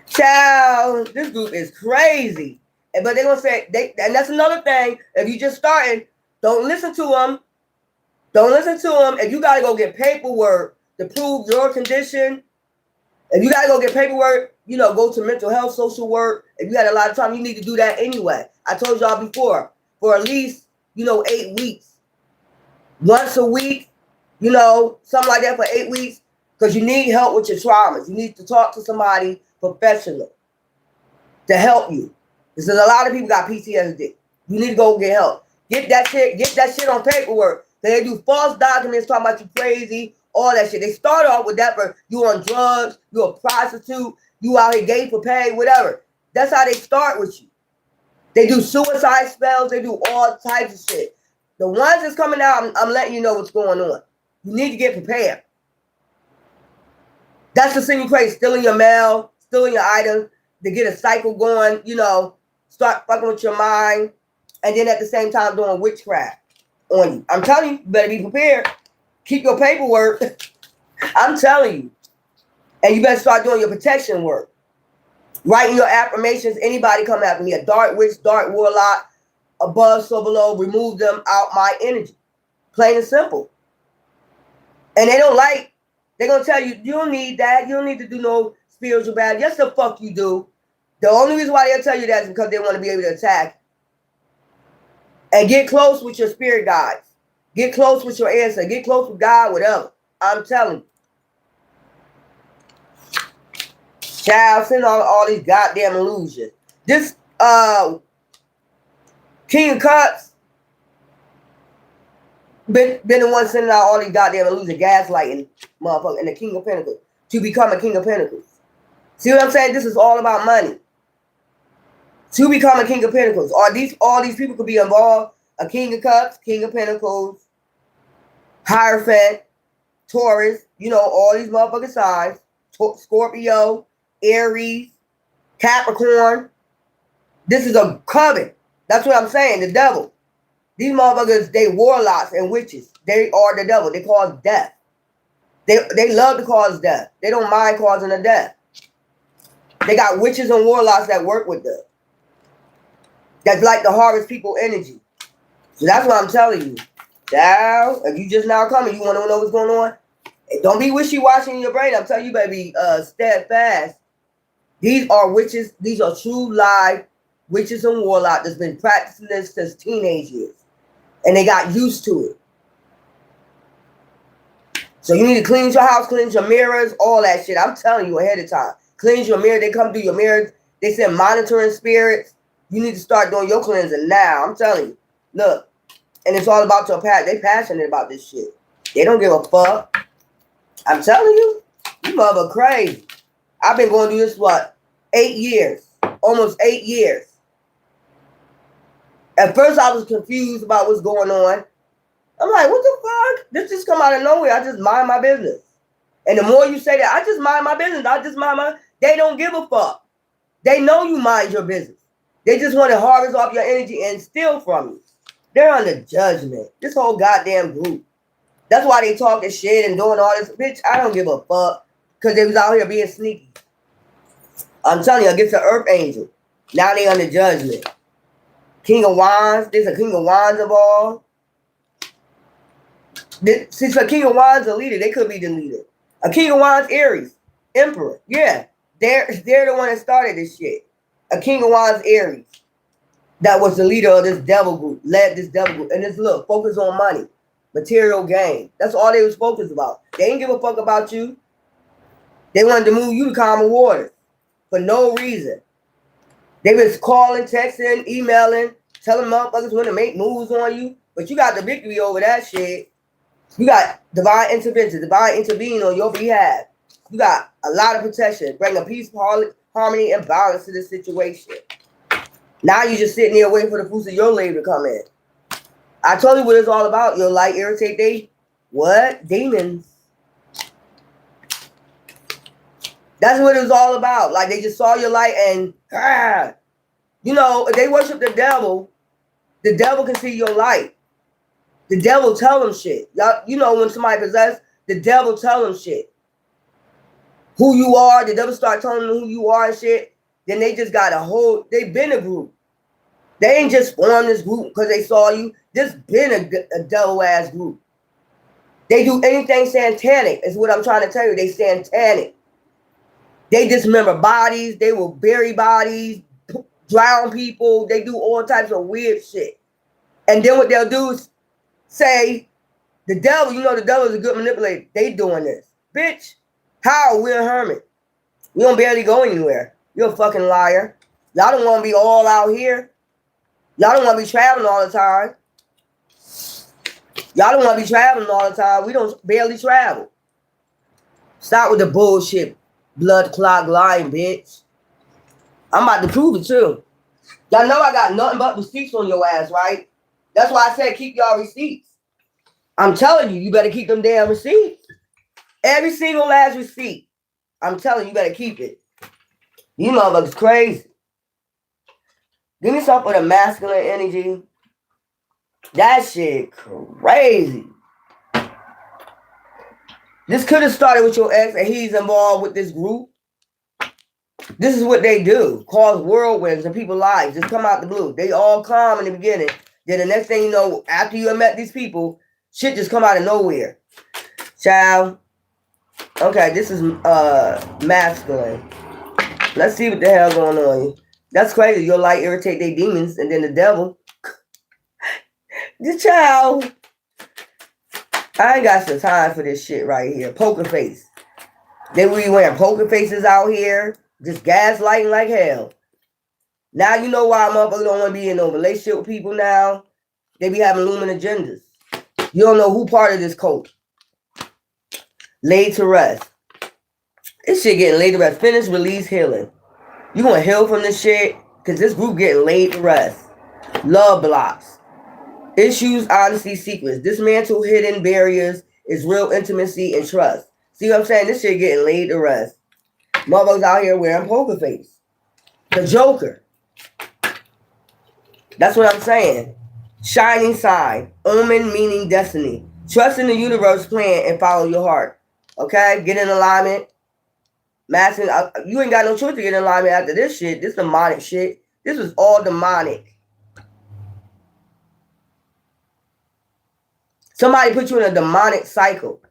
Child, this group is crazy. But they're gonna say and that's another thing. If you just starting, don't listen to them. Don't listen to them. If you gotta go get paperwork to prove your condition, if you gotta go get paperwork, you know, go to mental health, social work. If you had a lot of time, you need to do that anyway. I told y'all before, for at least, you know, 8 weeks. Once a week, you know, something like that for 8 weeks, because you need help with your traumas. You need to talk to somebody professional to help you. Because a lot of people got PTSD. You need to go get help. Get that shit on paperwork. They do false documents talking about you crazy, all that shit. They start off with that for you on drugs, you a prostitute, you out here gay for pay, whatever. That's how they start with you. They do suicide spells, they do all types of shit. The ones that's coming out, I'm letting you know what's going on. You need to get prepared. That's the thing you crazy, stealing your mail, stealing your items, to get a cycle going, you know, start fucking with your mind, and then at the same time doing witchcraft on you. I'm telling you, you better be prepared. Keep your paperwork. I'm telling you. And you better start doing your protection work. Writing your affirmations. Anybody come after me, a dark witch, dark warlock, above, so below, remove them out my energy. Plain and simple. And they don't like, they're going to tell you, you don't need that. You don't need to do no spiritual battle. Yes, the fuck you do. The only reason why they'll tell you that is because they want to be able to attack. And get close with your spirit guides. Get close with your ancestors. Get close with God, whatever. I'm telling you. Child, send all these goddamn illusions. This King of Cups been the one sending out all these goddamn illusions, gaslighting motherfucker, and the King of Pentacles to become a King of Pentacles. See what I'm saying? This is all about money. To become a King of Pentacles. All these people could be involved. A King of Cups, King of Pentacles, Hierophant, Taurus, you know, all these motherfucking signs. Scorpio, Aries, Capricorn. This is a coven. That's what I'm saying, the devil. These motherfuckers, they warlocks and witches. They are the devil. They cause death. They love to cause death. They don't mind causing a death. They got witches and warlocks that work with them. That's like the harvest people energy. So that's what I'm telling you. Now, if you just now coming, you want to know what's going on? Don't be wishy-washy in your brain. I'm telling you, baby, steadfast. These are witches. These are true live witches and warlocks that's been practicing this since teenage years. And they got used to it. So you need to cleanse your house, cleanse your mirrors, all that shit. I'm telling you ahead of time. Cleanse your mirror. They come through your mirrors. They send monitoring spirits. You need to start doing your cleansing now. I'm telling you. Look. And it's all about your past. They passionate about this shit. They don't give a fuck. I'm telling you. You mother crazy. I've been going through this, what? 8 years. Almost 8 years. At first, I was confused about what's going on. I'm like, what the fuck? This just come out of nowhere. I just mind my business. And the more you say that, I just mind my business. I just mind my... They don't give a fuck. They know you mind your business. They just want to harvest off your energy and steal from you. They're under judgment. This whole goddamn group. That's why they talking shit and doing all this. Bitch, I don't give a fuck. Because they was out here being sneaky. I'm telling you, against the Earth Angel. Now they under judgment. King of Wands. There's a King of Wands involved. Since a King of Wands is a leader, they could be the leader. A King of Wands, Aries. Emperor. Yeah. They're the one that started this shit. A King of Wands, Aries. That was the leader of this devil group. Led this devil group. And this look, focus on money. Material gain. That's all they was focused about. They didn't give a fuck about you. They wanted to move you to calmer waters. For no reason. They was calling, texting, emailing, telling motherfuckers when to make moves on you. But you got the victory over that shit. You got divine intervention, divine intervening on your behalf. You got a lot of protection. Bring a peace, harmony, and balance to this situation. Now you're just sitting there waiting for the fruits of your labor to come in. I told you what it's all about. Your light irritate they what? Demons. That's what it was all about. Like they just saw your light and you know, if they worship the devil, The devil can see your light. The devil tell them shit. Y'all, you know when somebody possessed, the devil tell them shit. Who you are, the devil start telling them who you are and shit. Then they just got a whole, they been a group. They ain't just formed this group because they saw you. This been a devil ass group. They do anything satanic, is what I'm trying to tell you. They satanic. They dismember bodies. They will bury bodies, drown people. They do all types of weird shit. And then what they'll do is say, the devil, you know the devil is a good manipulator. They doing this. Bitch, how? We're a hermit. We don't barely go anywhere. You're a fucking liar. Y'all don't want to be all out here. Y'all don't want to be traveling all the time. Y'all don't want to be traveling all the time. We don't barely travel. Stop with the bullshit, blood clot lying, bitch. I'm about to prove it too. Y'all know I got nothing but receipts on your ass, right? That's why I said keep y'all receipts. I'm telling you, you better keep them damn receipts. Every single last receipt. I'm telling you, you better keep it. You motherfuckers crazy. Give me something for the masculine energy. That shit crazy. This could have started with your ex and he's involved with this group. This is what they do. Cause whirlwinds in people's lives. Just come out the blue. They all calm in the beginning. Then the next thing you know, after you have met these people, shit just come out of nowhere. Child. Okay, this is masculine. Let's see what the hell going on. That's crazy. Your light irritate their demons, and then the devil. The child. I ain't got some time for this shit right here. Poker face. They be wearing poker faces out here, just gaslighting like hell. Now you know why motherfuckers don't want to be in no relationship with people now. They be having looming agendas. You don't know who part of this cult. Laid to rest. This shit getting laid to rest. Finish, release, healing. You gonna heal from this shit? Because this group getting laid to rest. Love blocks. Issues, honesty, secrets. Dismantle hidden barriers is real intimacy and trust. See what I'm saying? This shit getting laid to rest. Motherfuckers out here wearing poker face. The Joker. That's what I'm saying. Shining sign. Omen meaning destiny. Trust in the universe plan and follow your heart. Okay? Get in alignment. Matching. You ain't got no choice to get in alignment after this shit. This demonic shit. This was all demonic. Somebody put you in a demonic cycle.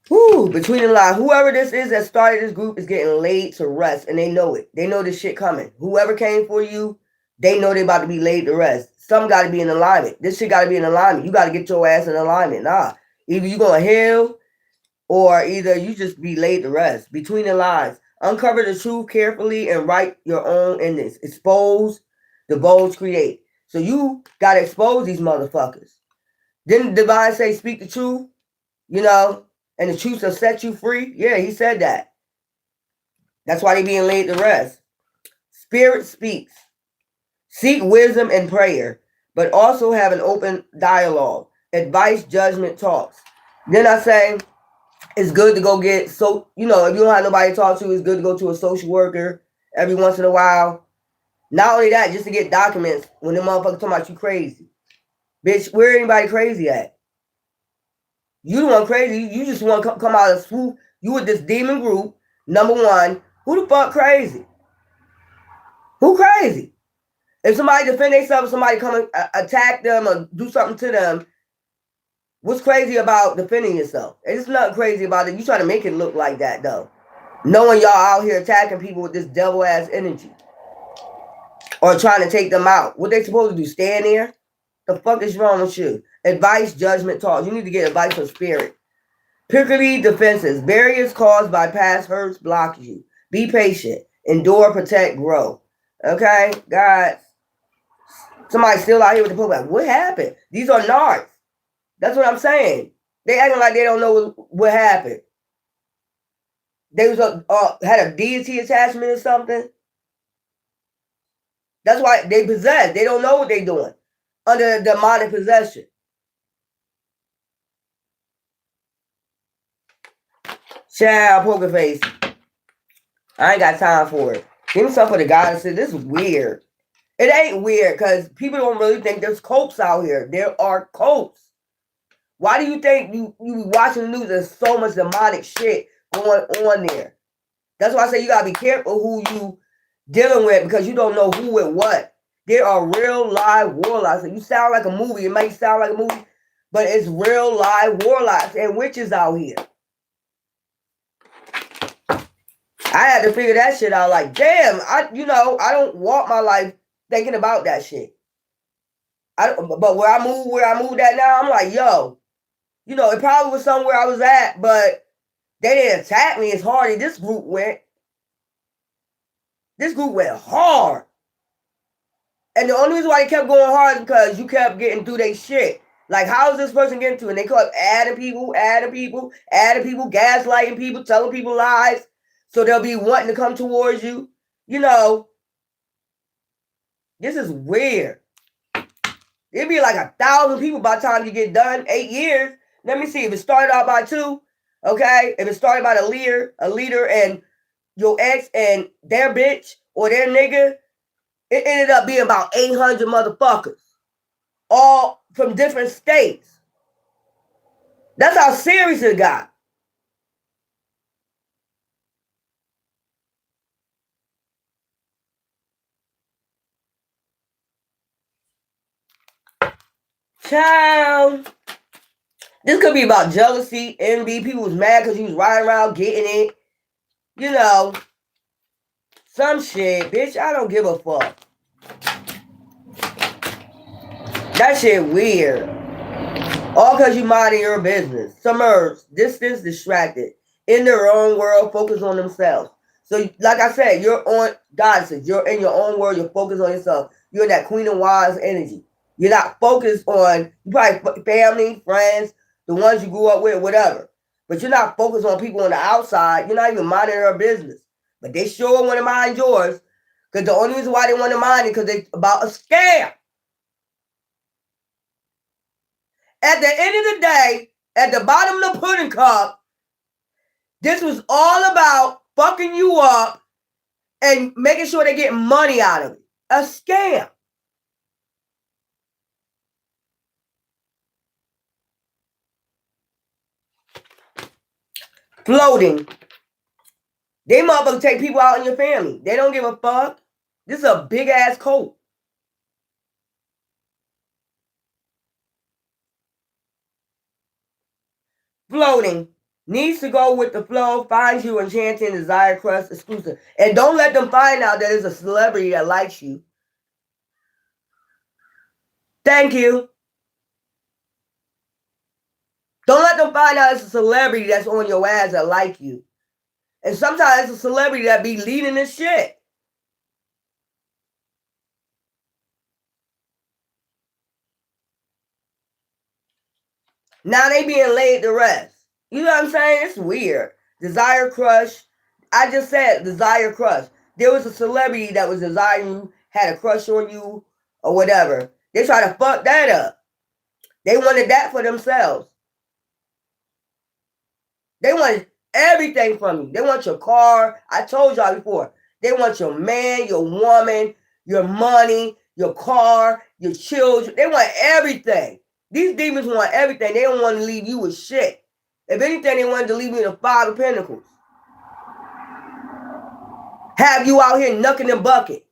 Whoo, between the lines. Whoever this is that started this group is getting laid to rest, and they know it. They know this shit coming. Whoever came for you, they know they about to be laid to rest. Some got to be in alignment. This shit got to be in alignment. You got to get your ass in alignment. Nah, either you going to heal or either you just be laid to rest. Between the lines. Uncover the truth carefully and write your own endings. Expose, the bold create. So you got to expose these motherfuckers. Didn't Divine say speak the truth? You know, and the truth will set you free? Yeah, he said that. That's why they being laid to rest. Spirit speaks. Seek wisdom and prayer, but also have an open dialogue. Advice, judgment, talks. Then I say, it's good to go get, so, you know, if you don't have nobody to talk to, it's good to go to a social worker every once in a while. Not only that, just to get documents when the motherfuckers talking about you crazy. Bitch, where anybody crazy at? You the one crazy. You just want to come out of swoop. You with this demon group. Number one, who the fuck crazy? Who crazy? If somebody defend themselves, somebody come and attack them or do something to them, what's crazy about defending yourself? There's nothing crazy about it. You try to make it look like that, though. Knowing y'all out here attacking people with this devil-ass energy. Or trying to take them out. What they supposed to do? Stand there? The fuck is wrong with you? Advice, judgment, talks. You need to get advice from spirit. Prickly defenses. Barriers caused by past hurts block you. Be patient. Endure, protect, grow. Okay? God. Somebody still out here with the pullback. What happened? These are narcs. That's what I'm saying. They acting like they don't know what happened. They was had a deity attachment or something. That's why they possessed. They don't know what they're doing. Under demonic possession. Child, poker face. I ain't got time for it. Give me some for the goddesses. This is weird. It ain't weird because people don't really think there's cults out here. There are cults. Why do you think you watching the news? There's so much demonic shit going on there. That's why I say you gotta be careful who you dealing with because you don't know who and what. There are real live warlocks. You sound like a movie. It might sound like a movie, but it's real live warlocks and witches out here. I had to figure that shit out. Like, damn, I don't walk my life thinking about that shit. But where I moved at now, I'm like, yo, it probably was somewhere I was at, but they didn't attack me as hard as this group went. This group went hard. And the only reason why they kept going hard is because you kept getting through their shit. Like, how is this person getting through? And they kept adding people, gaslighting people, telling people lies. So they'll be wanting to come towards you. This is weird. It'd be like 1,000 people by the time you get done. 8 years. Let me see. If it started out by 2, okay? If it started by a leader and your ex and their bitch or their nigga, it ended up being about 800 motherfuckers. All from different states. That's how serious it got. Child. This could be about jealousy, envy. People was mad because he was riding around getting it. Some shit. Bitch, I don't give a fuck. That shit weird. All because you minding your business. Submerged, distant, distracted. In their own world, focused on themselves. So, like I said, you're on, God says, you're in your own world, you're focused on yourself. You're in that Queen of Wands energy. You're not focused on, probably family, friends, the ones you grew up with, whatever. But you're not focused on people on the outside. You're not even minding their business. But they sure want to mind yours. Because the only reason why they want to mind it because it's about a scam. At the end of the day, at the bottom of the pudding cup, this was all about fucking you up and making sure they get money out of it. A scam. Floating. They motherfuckers take people out in your family. They don't give a fuck. This is a big ass cult. Floating. Needs to go with the flow, finds you enchanting, desire, crush, exclusive. And don't let them find out that there's a celebrity that likes you. Thank you. Don't let them find out it's a celebrity that's on your ass that like you. And sometimes it's a celebrity that be leading this shit. Now they being laid to rest. You know what I'm saying? It's weird. Desire, crush. I just said desire, crush. There was a celebrity that was desiring you, had a crush on you, or whatever. They try to fuck that up. They wanted that for themselves. They wanted everything from you. They want your car. I told y'all before. They want your man, your woman, your money, your car, your children. They want everything. These demons want everything. They don't want to leave you with shit. If anything, they wanted to leave you in the 5 of Pentacles. Have you out here knucking and bucket.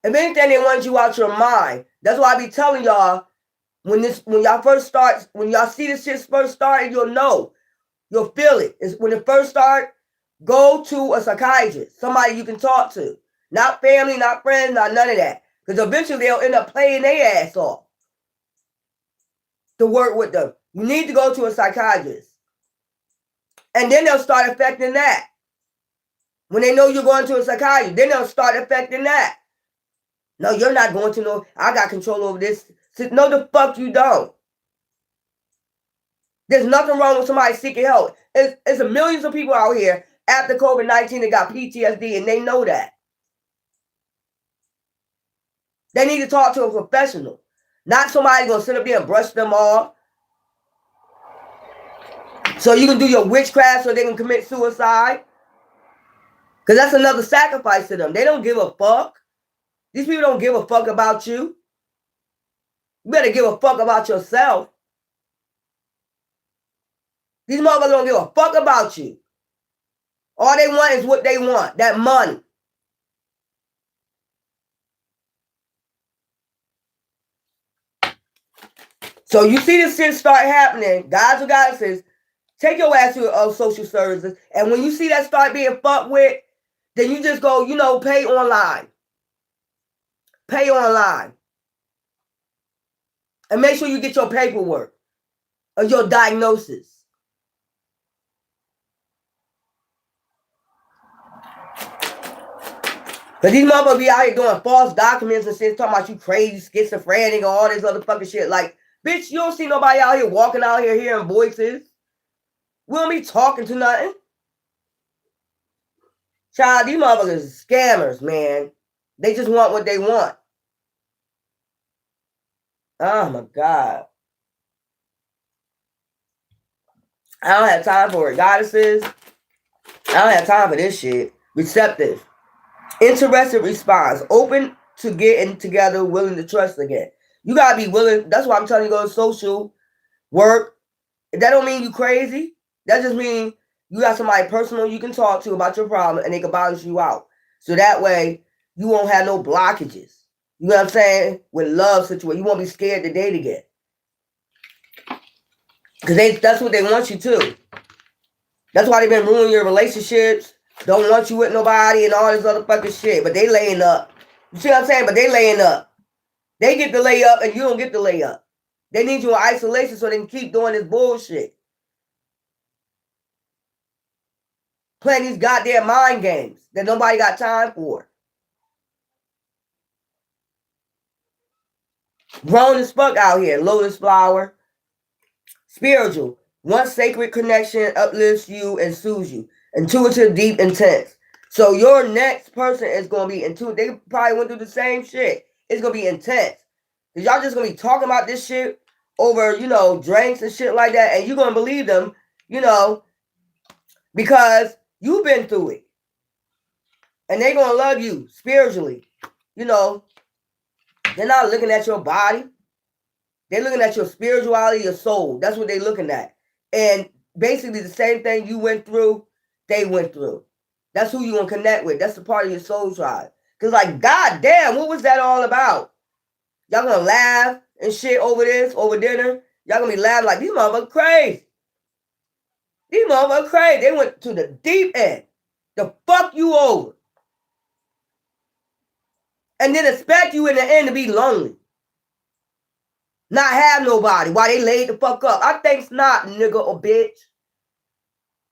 If anything, they want you out your mind. That's why I be telling y'all, when y'all first start, when y'all see this shit first started, you'll know. You'll feel it. It's when it first starts, go to a psychiatrist, somebody you can talk to. Not family, not friends, not none of that. Because eventually they'll end up playing their ass off to work with them. You need to go to a psychiatrist. And then they'll start affecting that. When they know you're going to a psychiatrist, then they'll start affecting that. No, you're not going to know. I got control over this. No, the fuck you don't. There's nothing wrong with somebody seeking help. It's millions of people out here after COVID-19 that got PTSD, and they know that. They need to talk to a professional. Not somebody going to sit up there and brush them off. So you can do your witchcraft so they can commit suicide. Because that's another sacrifice to them. They don't give a fuck. These people don't give a fuck about you. You better give a fuck about yourself. These motherfuckers don't give a fuck about you. All they want is what they want, that money. So you see this shit start happening, guys or goddesses, take your ass to social services. And when you see that start being fucked with, then you just go, pay online. Pay online. And make sure you get your paperwork or your diagnosis. Because these motherfuckers be out here doing false documents and shit, talking about you crazy, schizophrenic, or all this other fucking shit. Like, bitch, you don't see nobody out here walking out here hearing voices. We don't be talking to nothing. Child, these motherfuckers are scammers, man. They just want what they want. Oh, my God. I don't have time for it. Goddesses, I don't have time for this shit. Receptive. Interested response. Open to getting together, willing to trust again. You got to be willing. That's why I'm telling you to go to social work. That don't mean you crazy. That just means you got somebody personal you can talk to about your problem and they can balance you out. So that way you won't have no blockages. You know what I'm saying? With love situation, you won't be scared to date again. Because that's what they want you to. That's why they've been ruining your relationships. Don't want you with nobody and all this other fucking shit. But they laying up. You see what I'm saying? But they laying up. They get to lay up and you don't get to lay up. They need you in isolation so they can keep doing this bullshit. Playing these goddamn mind games that nobody got time for. Grown as fuck out here. Lotus flower. Spiritual. One sacred connection uplifts you and soothes you. Intuitive, deep, intense. So your next person is going to be intuitive. They probably went through the same shit. It's going to be intense. Because y'all just going to be talking about this shit over, drinks and shit like that. And you're going to believe them, because you've been through it. And they're going to love you spiritually. They're not looking at your body. They're looking at your spirituality, your soul. That's what they're looking at. And basically the same thing you went through, they went through. That's who you're going to connect with. That's the part of your soul tribe. Because like, goddamn, what was that all about? Y'all going to laugh and shit over this, over dinner? Y'all going to be laughing like, these motherfuckers crazy. These motherfuckers crazy. They went to the deep end. To fuck you over. And then expect you in the end to be lonely. Not have nobody while they laid the fuck up. I think's not, nigga or bitch.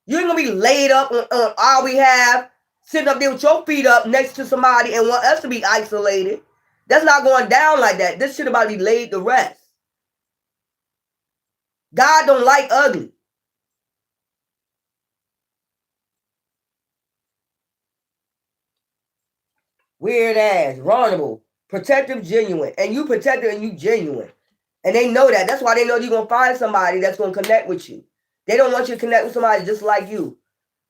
You ain't gonna be laid up on all we have, sitting up there with your feet up next to somebody and want us to be isolated. That's not going down like that. This shit about to be laid to rest. God don't like ugly. Weird ass, vulnerable, protective, genuine. And you protective and you genuine. And they know that. That's why they know you're going to find somebody that's going to connect with you. They don't want you to connect with somebody just like you.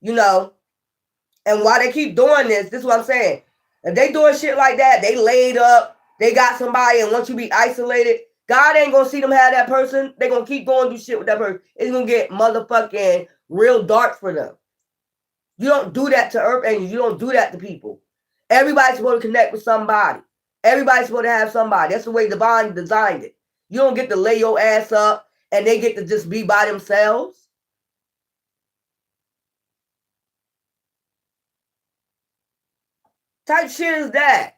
And while they keep doing this is what I'm saying. If they doing shit like that, they laid up, they got somebody and want you to be isolated, God ain't going to see them have that person. They're going to keep going through shit with that person. It's going to get motherfucking real dark for them. You don't do that to earth angels. You don't do that to people. Everybody's supposed to connect with somebody. Everybody's supposed to have somebody. That's the way divine designed it. You don't get to lay your ass up and they get to just be by themselves. Type shit is that?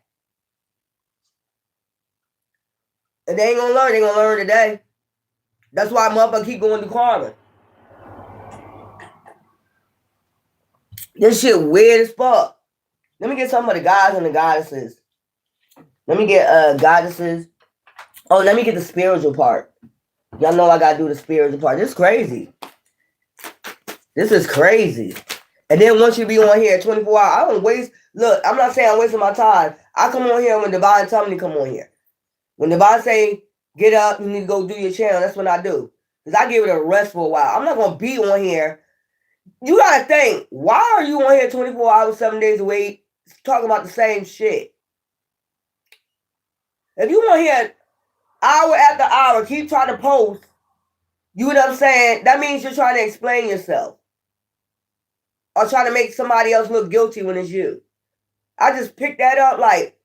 And they ain't gonna learn. They gonna learn today. That's why motherfuckers keep going to karma. This shit weird as fuck. Let me get some of the gods and the goddesses. Let me get goddesses. Oh, let me get the spiritual part. Y'all know I gotta do the spiritual part. This is crazy. This is crazy. And then once you be on here 24 hours, I don't waste. Look, I'm not saying I'm wasting my time. I come on here when Divine tell me to come on here. When Divine say, get up, you need to go do your channel, that's what I do. Because I give it a rest for a while. I'm not going to be on here You gotta think, why are you on here 24 hours, 7 days a week, talking about the same shit? If you want here hour after hour, keep trying to post, you know what I'm saying? That means you're trying to explain yourself. Or trying to make somebody else look guilty when it's you. I just picked that up like,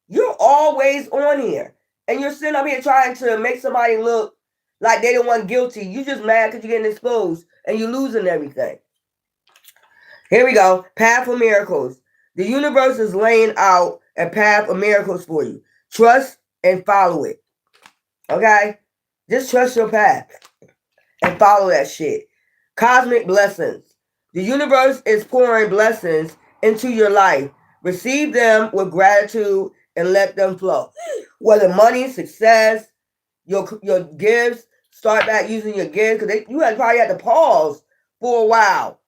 you're always on here. And you're sitting up here trying to make somebody look like they the one guilty. You just mad because you're getting exposed and you're losing everything. Here we go. Path of miracles. The universe is laying out a path of miracles for you. Trust and follow it. Okay? Just trust your path and follow that shit. Cosmic blessings. The universe is pouring blessings into your life. Receive them with gratitude and let them flow. Whether money, success, your gifts, start back using your gifts, because you probably had to pause for a while.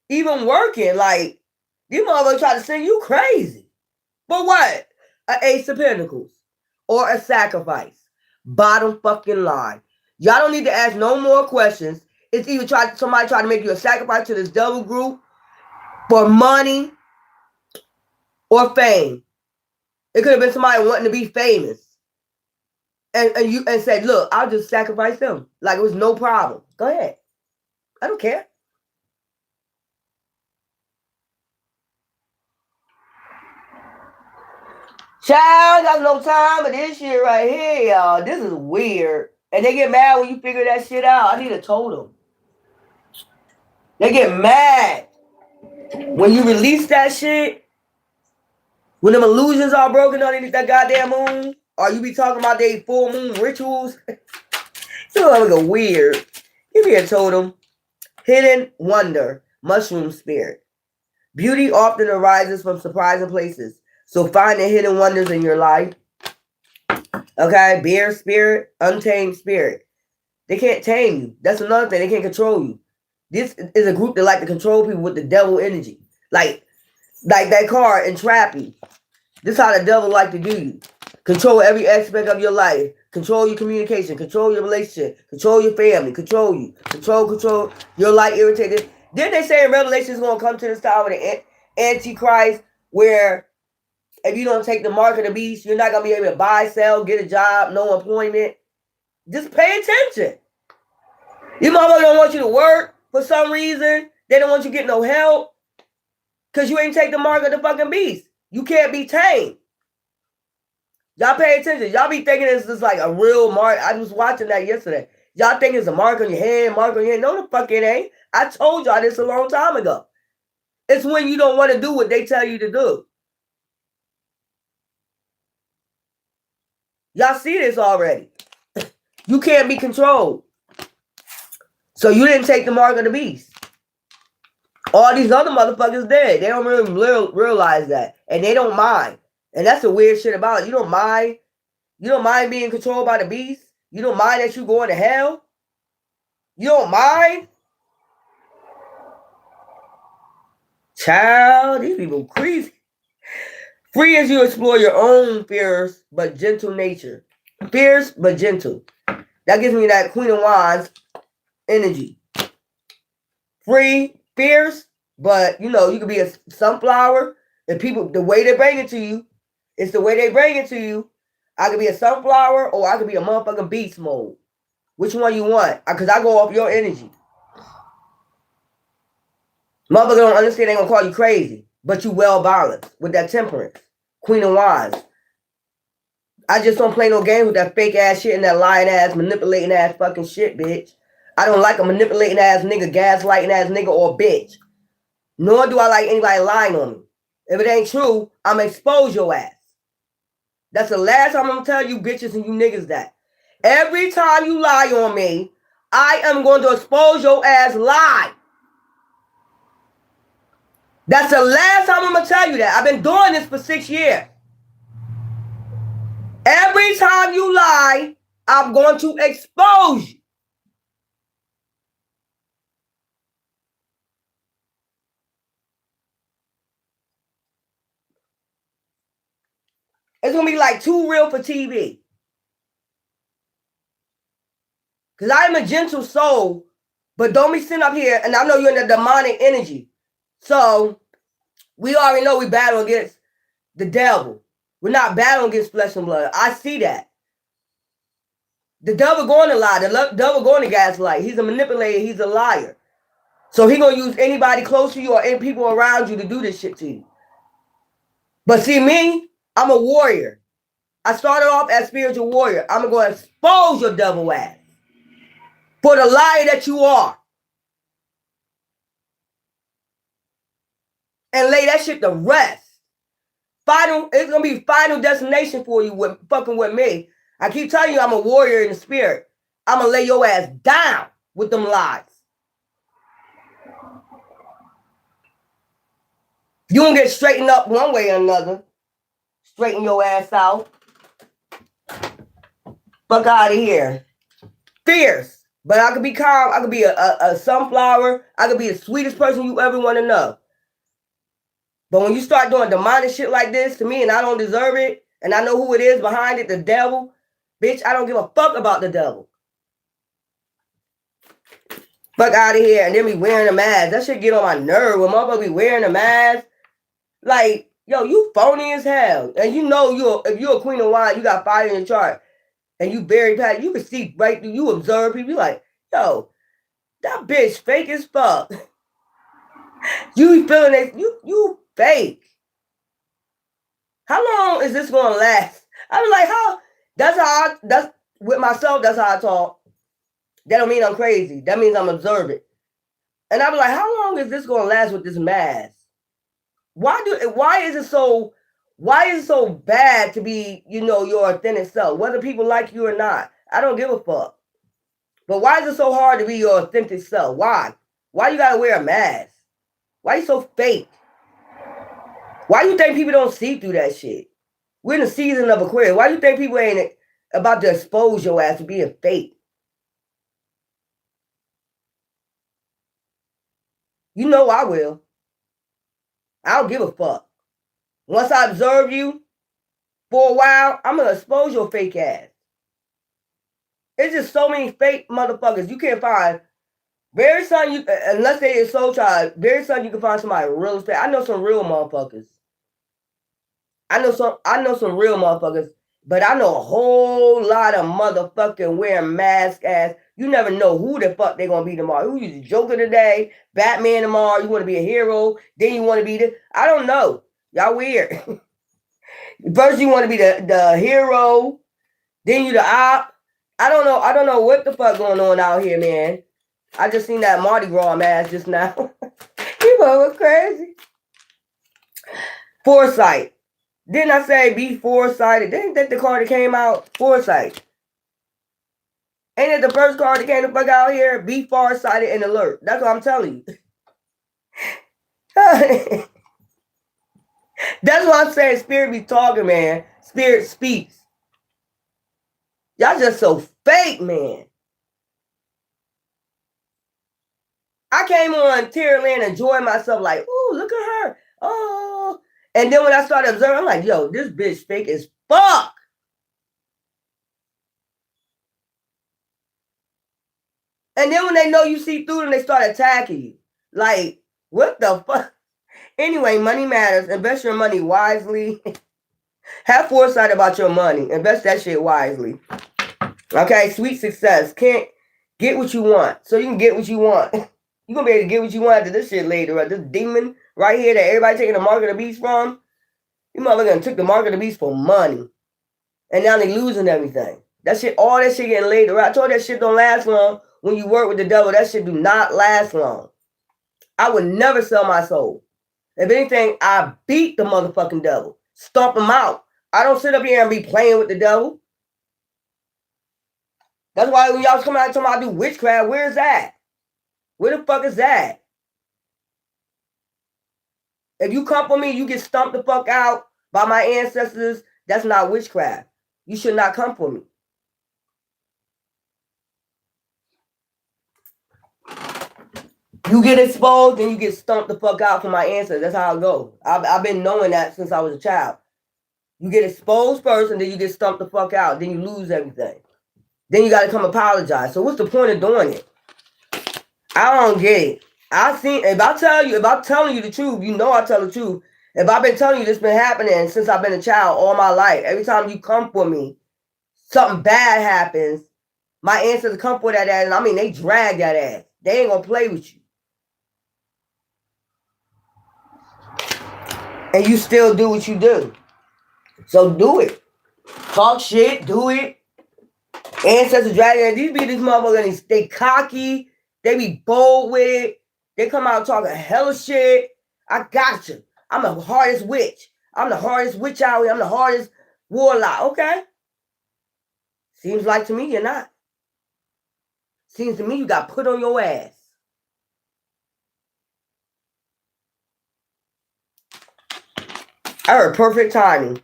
Even working, like, these motherfuckers try to send you crazy. But what? An Ace of Pentacles or a sacrifice. Bottom fucking line. Y'all don't need to ask no more questions. It's either somebody trying to make you a sacrifice to this devil group for money or fame. It could have been somebody wanting to be famous. And said, look, I'll just sacrifice them. Like it was no problem. Go ahead. I don't care. Child, got no time for this shit right here, y'all. This is weird. And they get mad when you figure that shit out. I need a totem. They get mad when you release that shit. When them illusions are broken underneath that goddamn moon. Or you be talking about they full moon rituals. It's like a weird. Give me a totem. Hidden wonder. Mushroom spirit. Beauty often arises from surprising places. So find the hidden wonders in your life. Okay, bear spirit, untamed spirit. They can't tame you. That's another thing. They can't control you. This is a group that like to control people with the devil energy. Like that card, entrap you. This is how the devil like to do you. Control every aspect of your life. Control your communication. Control your relationship. Control your family. Control you. Control. Your light irritated. Didn't they say in Revelation is going to come to this time with an Antichrist where if you don't take the mark of the beast, you're not going to be able to buy, sell, get a job, no employment. Just pay attention. Your mama don't want you to work for some reason. They don't want you to get no help because you ain't take the mark of the fucking beast. You can't be tamed. Y'all pay attention. Y'all be thinking it's just like a real mark. I was watching that yesterday. Y'all think it's a mark on your head, mark on your head. No, the fuck it ain't. I told y'all this a long time ago. It's when you don't want to do what they tell you to do. Y'all see this already. You can't be controlled. So you didn't take the mark of the beast. All these other motherfuckers did. They don't really realize that. And they don't mind. And that's the weird shit about it. You don't mind. You don't mind being controlled by the beast. You don't mind that you going to hell. You don't mind. Child, these people crazy. Free as you explore your own fierce but gentle nature. Fierce but gentle. That gives me that Queen of Wands energy. Free, fierce, but you know, you could be a sunflower. And people, the way they bring it to you, it's the way they bring it to you. I could be a sunflower or I could be a motherfucking beast mode. Which one you want? Because I go off your energy. Motherfucker don't understand, they gonna call you crazy. But you well balanced with that temperance. Queen of Wands. I just don't play no games with that fake ass shit and that lying ass, manipulating ass fucking shit, bitch. I don't like a manipulating ass nigga, gaslighting ass nigga or bitch. Nor do I like anybody lying on me. If it ain't true, I'm gonna expose your ass. That's the last time I'm gonna tell you bitches and you niggas that. Every time you lie on me, I am going to expose your ass lie. That's the last time I'm gonna tell you that. I've been doing this for 6 years. Every time you lie, I'm going to expose you. It's going to be like too real for TV. Because I am a gentle soul, But don't be sitting up here, and I know you're in the demonic energy. So we already know we battle against the devil. We're not battling against flesh and blood. I see that. The devil going to lie. The devil going to gaslight. He's a manipulator. He's a liar. So he going to use anybody close to you or any people around you to do this shit to you. But see me, I'm a warrior. I started off as spiritual warrior. I'm going to expose your devil ass for the liar that you are. And lay that shit to rest. It's going to be final destination for you with fucking with me. I keep telling you I'm a warrior in the spirit. I'm going to lay your ass down with them lies. You don't get straightened up one way or another. Straighten your ass out. Fuck out of here. Fierce. But I could be calm. I could be a sunflower. I could be the sweetest person you ever want to know. But when you start doing demonic shit like this to me and I don't deserve it, and I know who it is behind it, the devil, bitch, I don't give a fuck about the devil. Fuck out of here. And then be wearing a mask. That shit get on my nerve when motherfucker be wearing a mask. Like, yo, you phony as hell. And you know if you're a queen of wine, you got fire in your chart. And you very bad, you can see right through, you observe people, you like, yo, that bitch fake as fuck. You feeling it, you fake. How long is this gonna last? I was like, that's with myself, that's how I talk. That don't mean I'm crazy. That means I'm observant. And I was like, how long is this gonna last with this mask? Why is it so bad to be, your authentic self, whether people like you or not? I don't give a fuck. But why is it so hard to be your authentic self? Why? Why you gotta wear a mask? Why you so fake? Why you think people don't see through that shit? We're in the season of Aquarius. Why you think people ain't about to expose your ass to being fake? You know I will. I don't give a fuck. Once I observe you for a while, I'm going to expose your fake ass. It's just so many fake motherfuckers. You can't find. Very soon, unless they is soul child, very soon you can find somebody real fake. I know some real motherfuckers. I know some real motherfuckers. But I know a whole lot of motherfucking wearing mask ass. You never know who the fuck they gonna be tomorrow. Who you the Joker today, Batman tomorrow, you wanna be a hero, then you wanna be this. I don't know. Y'all weird. First you wanna be the hero, then you the op. I don't know what the fuck going on out here, man. I just seen that Mardi Gras mask just now. People are crazy. Foresight. Didn't I say be foresighted? Didn't that the card that came out? Foresight. Ain't it the first card that came the fuck out here? Be farsighted and alert. That's what I'm telling you. That's what I'm saying. Spirit be talking, man. Spirit speaks. Y'all just so fake, man. I came on Terrorland enjoying myself like, ooh, look at her. Oh. And then when I started observing, I'm like, yo, this bitch fake as fuck. And then when they know you see through them, they start attacking you. Like, what the fuck? Anyway, money matters. Invest your money wisely. Have foresight about your money. Invest that shit wisely. Okay, sweet success. Can't get what you want. So you can get what you want. You're going to be able to get what you want after this shit later. Right? This demon right here that everybody taking the mark of the beast from. You motherfuckers took the mark of the beast for money. And now they losing everything. That shit, all that shit getting laid around. I told you that shit don't last long. When you work with the devil, that shit do not last long. I would never sell my soul. If anything, I beat the motherfucking devil. Stomp him out. I don't sit up here and be playing with the devil. That's why when y'all come out and tell me I do witchcraft, where's that? Where the fuck is that? If you come for me, you get stomped the fuck out by my ancestors. That's not witchcraft. You should not come for me. You get exposed, then you get stomped the fuck out from my ancestors. That's how I go. I've been knowing that since I was a child. You get exposed first, and then you get stomped the fuck out. Then you lose everything. Then you got to come apologize. So what's the point of doing it? I don't get it. If I'm telling you the truth, you know I tell the truth. If I've been telling you this been happening since I've been a child all my life, every time you come for me, something bad happens. My ancestors come for that ass, and I mean they drag that ass. They ain't gonna play with you. And you still do what you do. So do it. Talk shit, do it. Ancestors dragging. These motherfuckers, they cocky. They be bold with it. They come out talking hella shit. I got you. I'm the hardest witch. I'm the hardest witch out here. I'm the hardest warlock. Okay. Seems like to me you're not. Seems to me you got put on your ass. I heard perfect timing.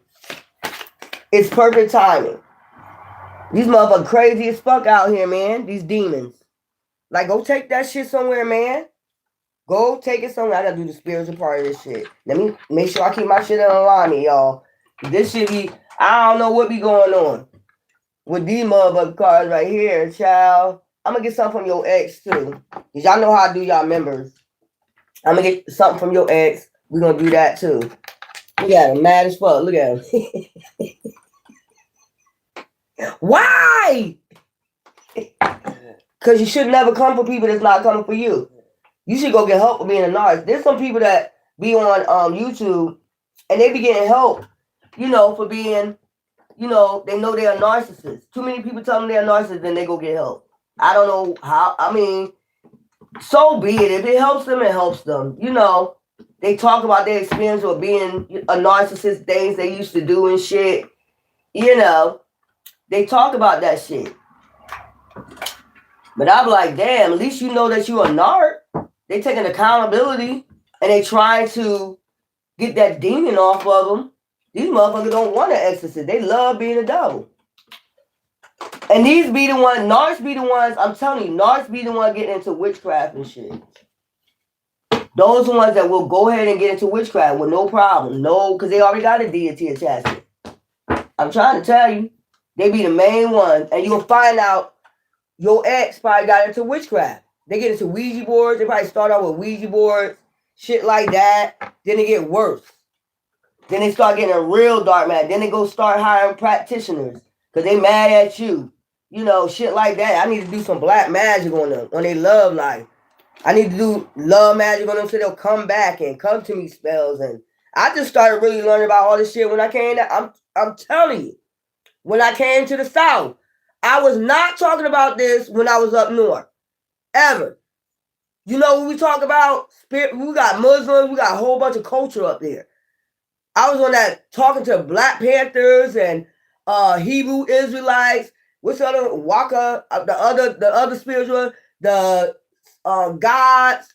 It's perfect timing. These motherfuckers crazy as fuck out here, man. These demons. Like, go take that shit somewhere, man. Go take it somewhere. I gotta do the spiritual part of this shit. Let me make sure I keep my shit in alignment, y'all. This shit be, I don't know what be going on with these motherfucking cards right here, child. I'm gonna get something from your ex, too. Because y'all know how I do y'all members. I'm gonna get something from your ex. We're gonna do that, too. Look at him, mad as fuck. Look at him. Why? Because you should never come for people that's not coming for you. You should go get help for being a narcissist. There's some people that be on YouTube and they be getting help, for being, they know they're a narcissist. Too many people tell them they're a narcissist, then they go get help. I don't know how. I mean, so be it. If it helps them, it helps them. They talk about their experience of being a narcissist, things they used to do and shit. They talk about that shit. But I'm like, damn, at least you know that you're a narc. They taking accountability and they trying to get that demon off of them. These motherfuckers don't want an exorcist. They love being a devil. And these be the ones, narcs be the ones, I'm telling you, narcs be the ones getting into witchcraft and shit. Those are the ones that will go ahead and get into witchcraft with no problem. No, because they already got a deity attachment. I'm trying to tell you, they be the main ones. And you'll find out your ex probably got into witchcraft. They get into Ouija boards. They probably start out with Ouija boards, shit like that. Then they get worse. Then they start getting a real dark mad. Then they go start hiring practitioners because they mad at you. Shit like that. I need to do some black magic on them, on their love life. I need to do love magic on them so they'll come back and come to me spells. And I just started really learning about all this shit when I came. I'm telling you, when I came to the South, I was not talking about this when I was up north. Ever. When we talk about spirit, we got Muslims, we got a whole bunch of culture up there. I was on that talking to Black Panthers and Hebrew Israelites. What's the other Waka? The other spiritual, the gods,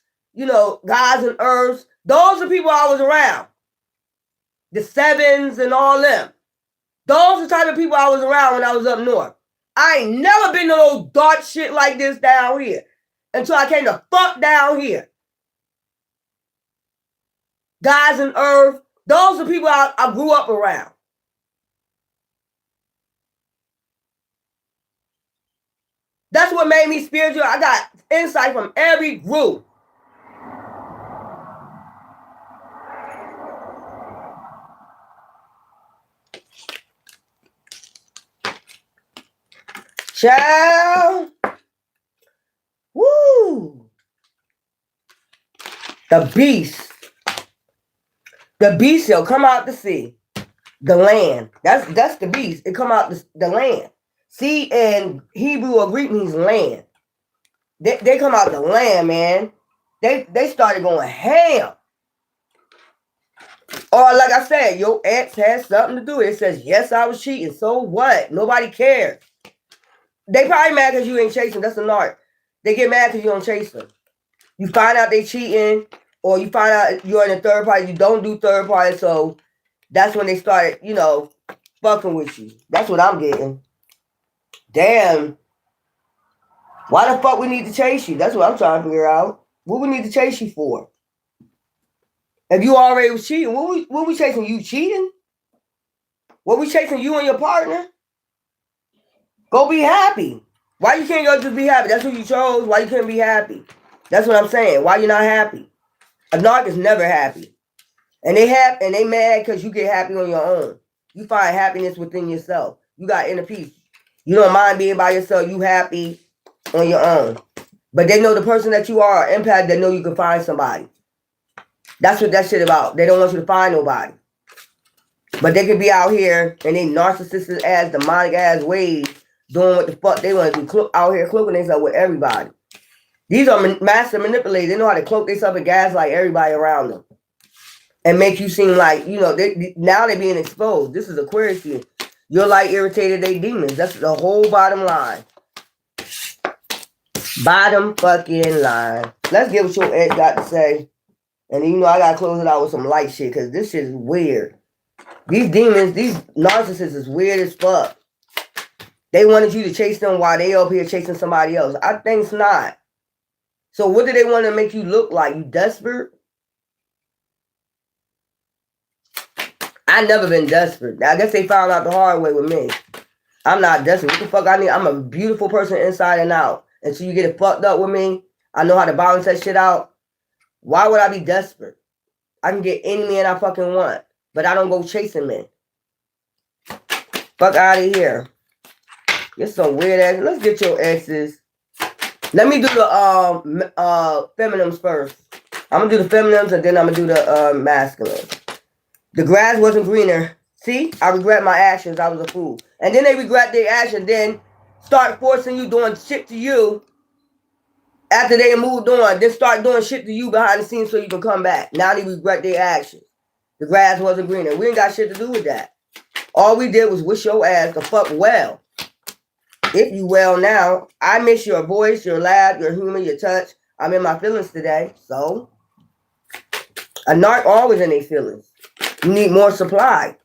gods and earths. Those are people I was around. The sevens and all them. Those are the type of people I was around when I was up north. I ain't never been to no dark shit like this down here until I came to fuck down here. Guys and earth, those are people I grew up around. That's what made me spiritual. I got insight from every group. Child. Woo. The beast. The beast will come out the sea. The land. That's the beast. It come out the land. Sea in Hebrew or Greek means land. They come out the land, man. They started going ham. Or like I said, your ex has something to do. It says, yes, I was cheating. So what? Nobody cares. They probably mad because you ain't chasing. That's an art. They get mad because you don't chase them. You find out they cheating, or you find out you're in a third party. You don't do third party, so that's when they start, fucking with you. That's what I'm getting. Damn. Why the fuck we need to chase you? That's what I'm trying to figure out. What we need to chase you for? If you already was cheating, what we chasing? You cheating? What we chasing you and your partner? Go be happy. Why you can't go just be happy? That's what you chose. Why you can't be happy? That's what I'm saying. Why you not happy? A narc is never happy. And they mad because you get happy on your own. You find happiness within yourself. You got inner peace. You don't mind being by yourself. You happy on your own. But they know the person that you are, empath, they know you can find somebody. That's what that shit about. They don't want you to find nobody. But they could be out here and they narcissistic ass, demonic ass ways doing what the fuck they want to do. Out here cloaking themselves with everybody. These are master manipulators. They know how to cloak themselves and gaslight everybody around them. And make you seem like, you know, now they're being exposed. This is Aquarius here. Your light irritated they demons. That's the whole bottom line. Bottom fucking line. Let's get what your ex got to say. And you know I gotta close it out with some light shit because this shit is weird. These demons, these narcissists is weird as fuck. They wanted you to chase them while they up here chasing somebody else. I think it's not. So what do they want to make you look like? You desperate? I never been desperate. I guess they found out the hard way with me. I'm not desperate. What the fuck I need? I'm a beautiful person inside and out. Until you get it fucked up with me, I know how to balance that shit out. Why would I be desperate? I can get any man I fucking want. But I don't go chasing men. Fuck out of here. Get some weird ass. Let's get your exes. Let me do the feminines first. I'm gonna do the feminines and then I'm gonna do the masculines. The grass wasn't greener. See, I regret my actions. I was a fool. And then they regret their actions. Then start forcing you doing shit to you. After they moved on, then start doing shit to you behind the scenes so you can come back. Now they regret their actions. The grass wasn't greener. We ain't got shit to do with that. All we did was wish your ass the fuck well. If you well now, I miss your voice, your laugh, your humor, your touch. I'm in my feelings today. So, a narc always in their feelings. You need more supply.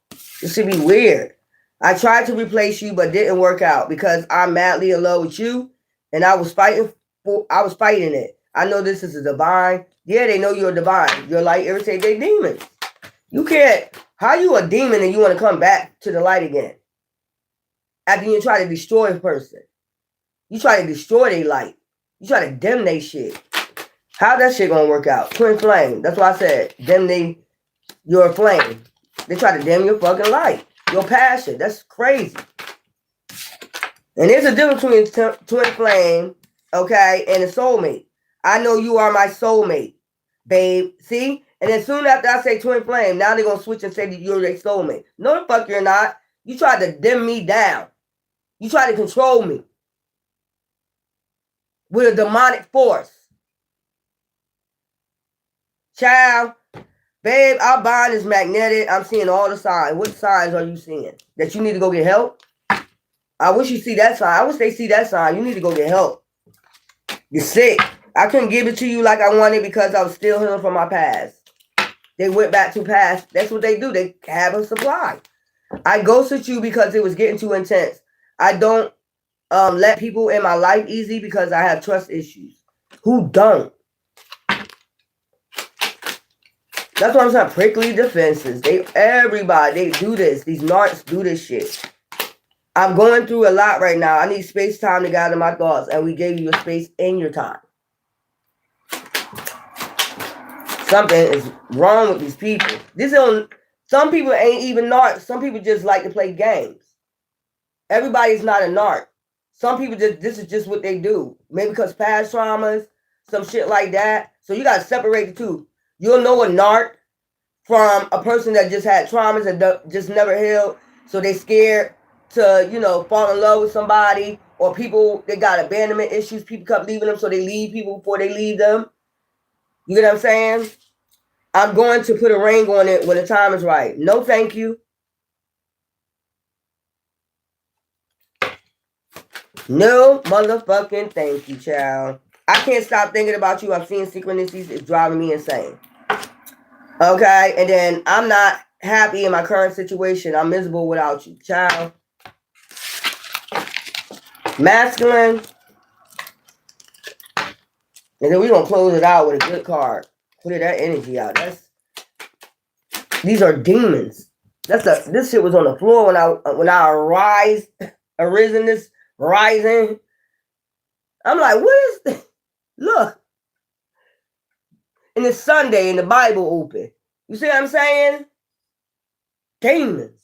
This should be weird. I tried to replace you, but didn't work out because I'm madly in love with you, and I was fighting it. I know this is a divine. Yeah, they know you're a divine. Your light irritates their demons. You can't. How you a demon and you want to come back to the light again? After you try to destroy a person. You try to destroy their light. You try to dim their shit. How that shit gonna work out? Twin flame. That's why I said dim your flame. They try to dim your fucking light. Your passion. That's crazy. And there's a difference between twin flame, okay, and a soulmate. I know you are my soulmate, babe. See? And then soon after I say twin flame, now they're going to switch and say that you're their soulmate. No, the fuck you're not. You tried to dim me down. You tried to control me with a demonic force. Child, babe, our bond is magnetic. I'm seeing all the signs. What signs are you seeing? That you need to go get help? I wish you see that sign. I wish they see that sign. You need to go get help. You're sick. I couldn't give it to you like I wanted because I was still healing from my past. They went back to past. That's what they do. They have a supply. I ghosted you because it was getting too intense. I don't let people in my life easy because I have trust issues. Who don't? That's what I'm saying. Prickly defenses. Everybody, they do this. These narcs do this shit. I'm going through a lot right now. I need space, time to gather my thoughts. And we gave you a space in your time. Something is wrong with these people. Some people ain't even narcs. Some people just like to play games. Everybody's not a narc. Some people this is just what they do. Maybe because past traumas, some shit like that. So you got to separate the two. You'll know a narc from a person that just had traumas and just never healed. So they scared to, fall in love with somebody. Or people, they got abandonment issues. People kept leaving them, so they leave people before they leave them. You get what I'm saying? I'm going to put a ring on it when the time is right. No, thank you. No motherfucking thank you, child. I can't stop thinking about you. I'm seeing synchronicities. It's driving me insane. Okay? And then I'm not happy in my current situation. I'm miserable without you, child. Masculine. And then we're going to close it out with a good card. Clear that energy out. These are demons. This shit was on the floor when I arisen this rising. I'm like, what is this? Look. And it's Sunday and the Bible open. You see what I'm saying? Demons.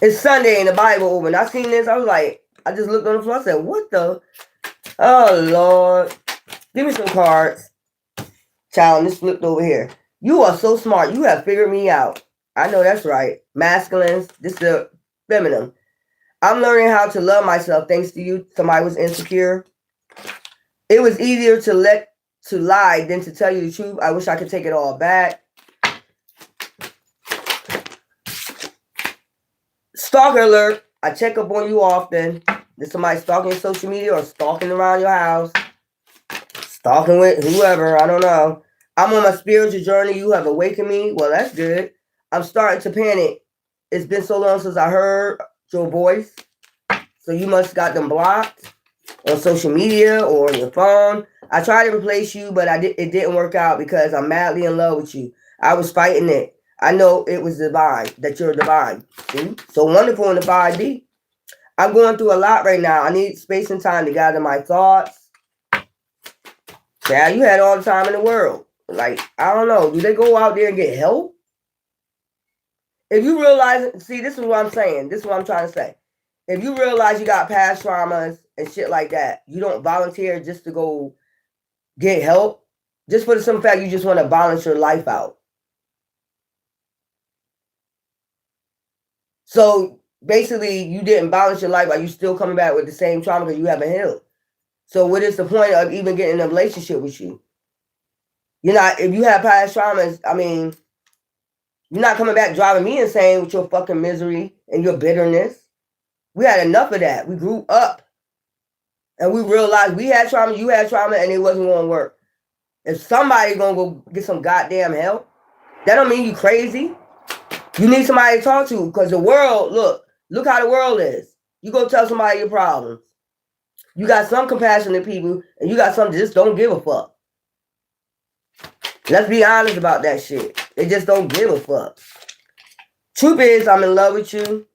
It's Sunday and the Bible open. I seen this. I was like, I just looked on the floor. I said, what the? Oh, Lord. Give me some cards. Child, this flipped over here. You are so smart. You have figured me out. I know that's right. Masculines. This is the feminine. I'm learning how to love myself thanks to you. Somebody was insecure. It was easier to lie than to tell you the truth. I wish I could take it all back. Stalker alert. I check up on you often. Is somebody stalking your social media or stalking around your house? Stalking with whoever, I don't know. I'm on my spiritual journey. You have awakened me. Well, that's good. I'm starting to panic. It's been so long since I heard your voice. So you must got them blocked on social media or on your phone. I tried to replace you, but it didn't work out because I'm madly in love with you. I was fighting it. I know it was divine, that you're divine. See? So wonderful in the 5D. I'm going through a lot right now. I need space and time to gather my thoughts. Yeah, you had all the time in the world. Like, I don't know. Do they go out there and get help? If you realize, see, this is what I'm saying. This is what I'm trying to say. If you realize you got past traumas and shit like that, you don't volunteer just to go get help. Just for the simple fact you just want to balance your life out. So basically, you didn't balance your life, but you still coming back with the same trauma because you haven't healed. So what is the point of even getting in a relationship with you? You're not, if you have past traumas, I mean, you're not coming back driving me insane with your fucking misery and your bitterness. We had enough of that. We grew up. And we realized we had trauma, you had trauma, and it wasn't going to work. If somebody's going to go get some goddamn help, that don't mean you crazy. You need somebody to talk to because the world, look how the world is. You go tell somebody your problems. You got some compassionate people, and you got some that just don't give a fuck. Let's be honest about that shit. They just don't give a fuck. Truth is, I'm in love with you.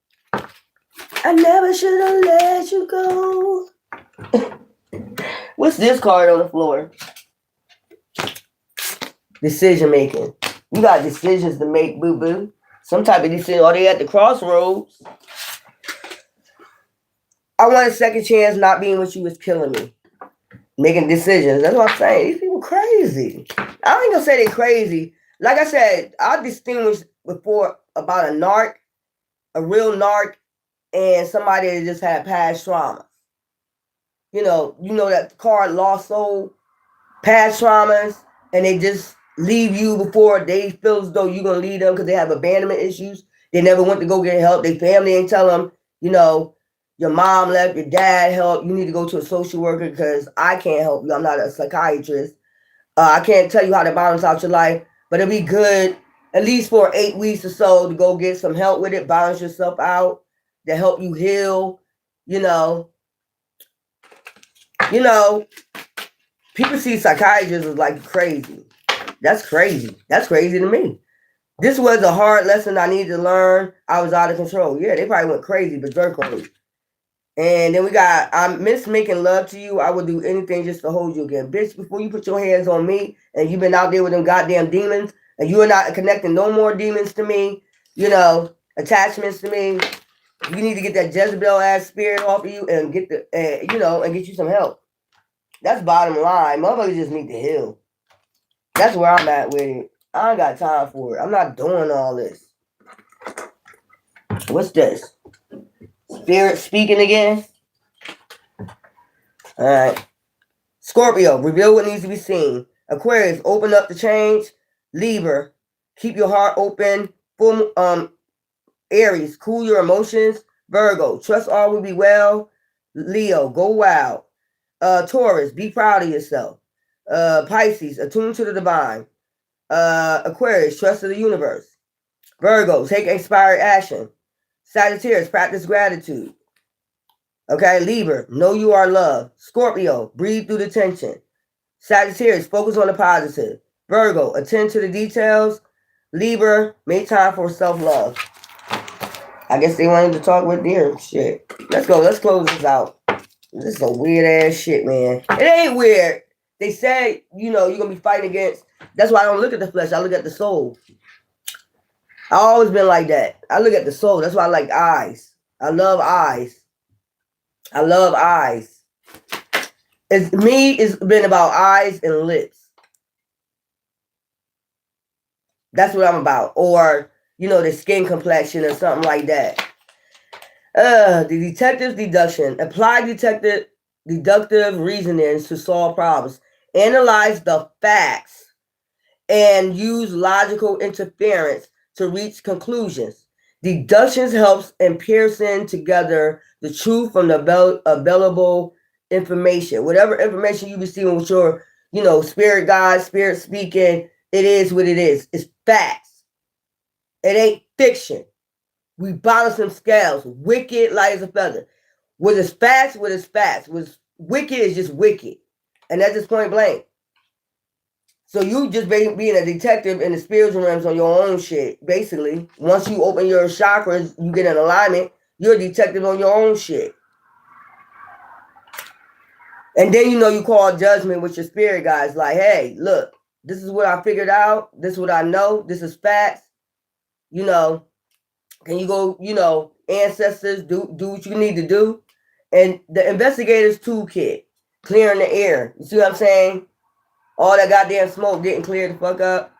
I never should have let you go. What's this card on the floor? Decision making. You got decisions to make, boo-boo. Some type of decision. Or they at the crossroads. I want a second chance. Not being with you is killing me. Making decisions. That's what I'm saying. These people crazy. I ain't gonna say they crazy. Like I said, I distinguished before about a narc, a real narc, and somebody that just had past trauma. You know that card lost soul, past traumas, and they just leave you before they feel as though you're gonna leave them because they have abandonment issues. They never went to go get help. Their family ain't tell them, your mom left, your dad helped. You need to go to a social worker because I can't help you. I'm not a psychiatrist. I can't tell you how to balance out your life, but it'd be good at least for 8 weeks or so to go get some help with it, balance yourself out, to help you heal. People see psychiatrists as like crazy. That's crazy. That's crazy to me. This was a hard lesson I needed to learn. I was out of control. Yeah, they probably went crazy, berserk on me. And then we got, I miss making love to you. I would do anything just to hold you again. Bitch, before you put your hands on me and you've been out there with them goddamn demons and you are not connecting no more demons to me, attachments to me, you need to get that Jezebel ass spirit off of you and get and get you some help. That's bottom line. Motherfuckers just need to heal. That's where I'm at with it. I ain't got time for it. I'm not doing all this. What's this? Spirit speaking again? All right. Scorpio, reveal what needs to be seen. Aquarius, open up the change. Libra, keep your heart open. Aries, cool your emotions. Virgo, trust all will be well. Leo, go wild. Taurus, be proud of yourself. Pisces, attune to the divine. Aquarius, trust in the universe. Virgo, take inspired action. Sagittarius, practice gratitude. Okay, Libra, know you are loved. Scorpio, breathe through the tension. Sagittarius, focus on the positive. Virgo, attend to the details. Libra, make time for self-love. I guess they wanted to talk with their shit. Let's go. Let's close this out. This is some weird ass shit, man. It ain't weird. They say, you're going to be fighting against. That's why I don't look at the flesh. I look at the soul. I always been like that. I look at the soul. That's why I like eyes. I love eyes. I love eyes. It's been about eyes and lips. That's what I'm about. Or, the skin complexion or something like that. The detective's deduction. Apply deductive reasoning to solve problems. Analyze the facts and use logical interference to reach conclusions. Deductions helps in piercing together the truth from the available information. Whatever information you receiving with your, spirit guide, spirit speaking, it is what it is. It's facts. It ain't fiction. We balance them scales. Wicked, light as a feather. What is facts, what is facts. What's wicked is just wicked. And that's just point blank. So you just being a detective in the spiritual realms on your own shit, basically. Once you open your chakras, you get in alignment, you're a detective on your own shit. And then you call judgment with your spirit guys, like, hey, look, this is what I figured out, this is what I know, this is facts. Can you go, ancestors, do what you need to do? And the investigator's toolkit, clearing the air. You see what I'm saying? All that goddamn smoke getting cleared the fuck up.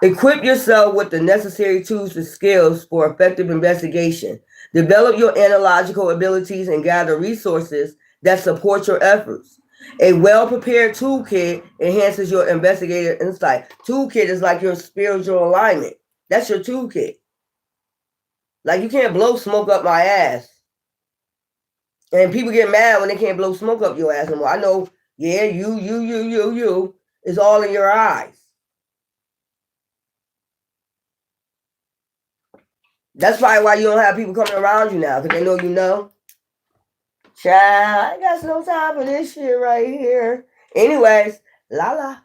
Equip yourself with the necessary tools and skills for effective investigation. Develop your analogical abilities and gather resources that support your efforts. A well-prepared toolkit enhances your investigative insight. Toolkit is like your spiritual alignment. That's your toolkit. Like, you can't blow smoke up my ass. And people get mad when they can't blow smoke up your ass anymore. I know, yeah, you. It's all in your eyes. That's probably why you don't have people coming around you now, because they know you know. Child, I got no time for this shit right here. Anyways, la la.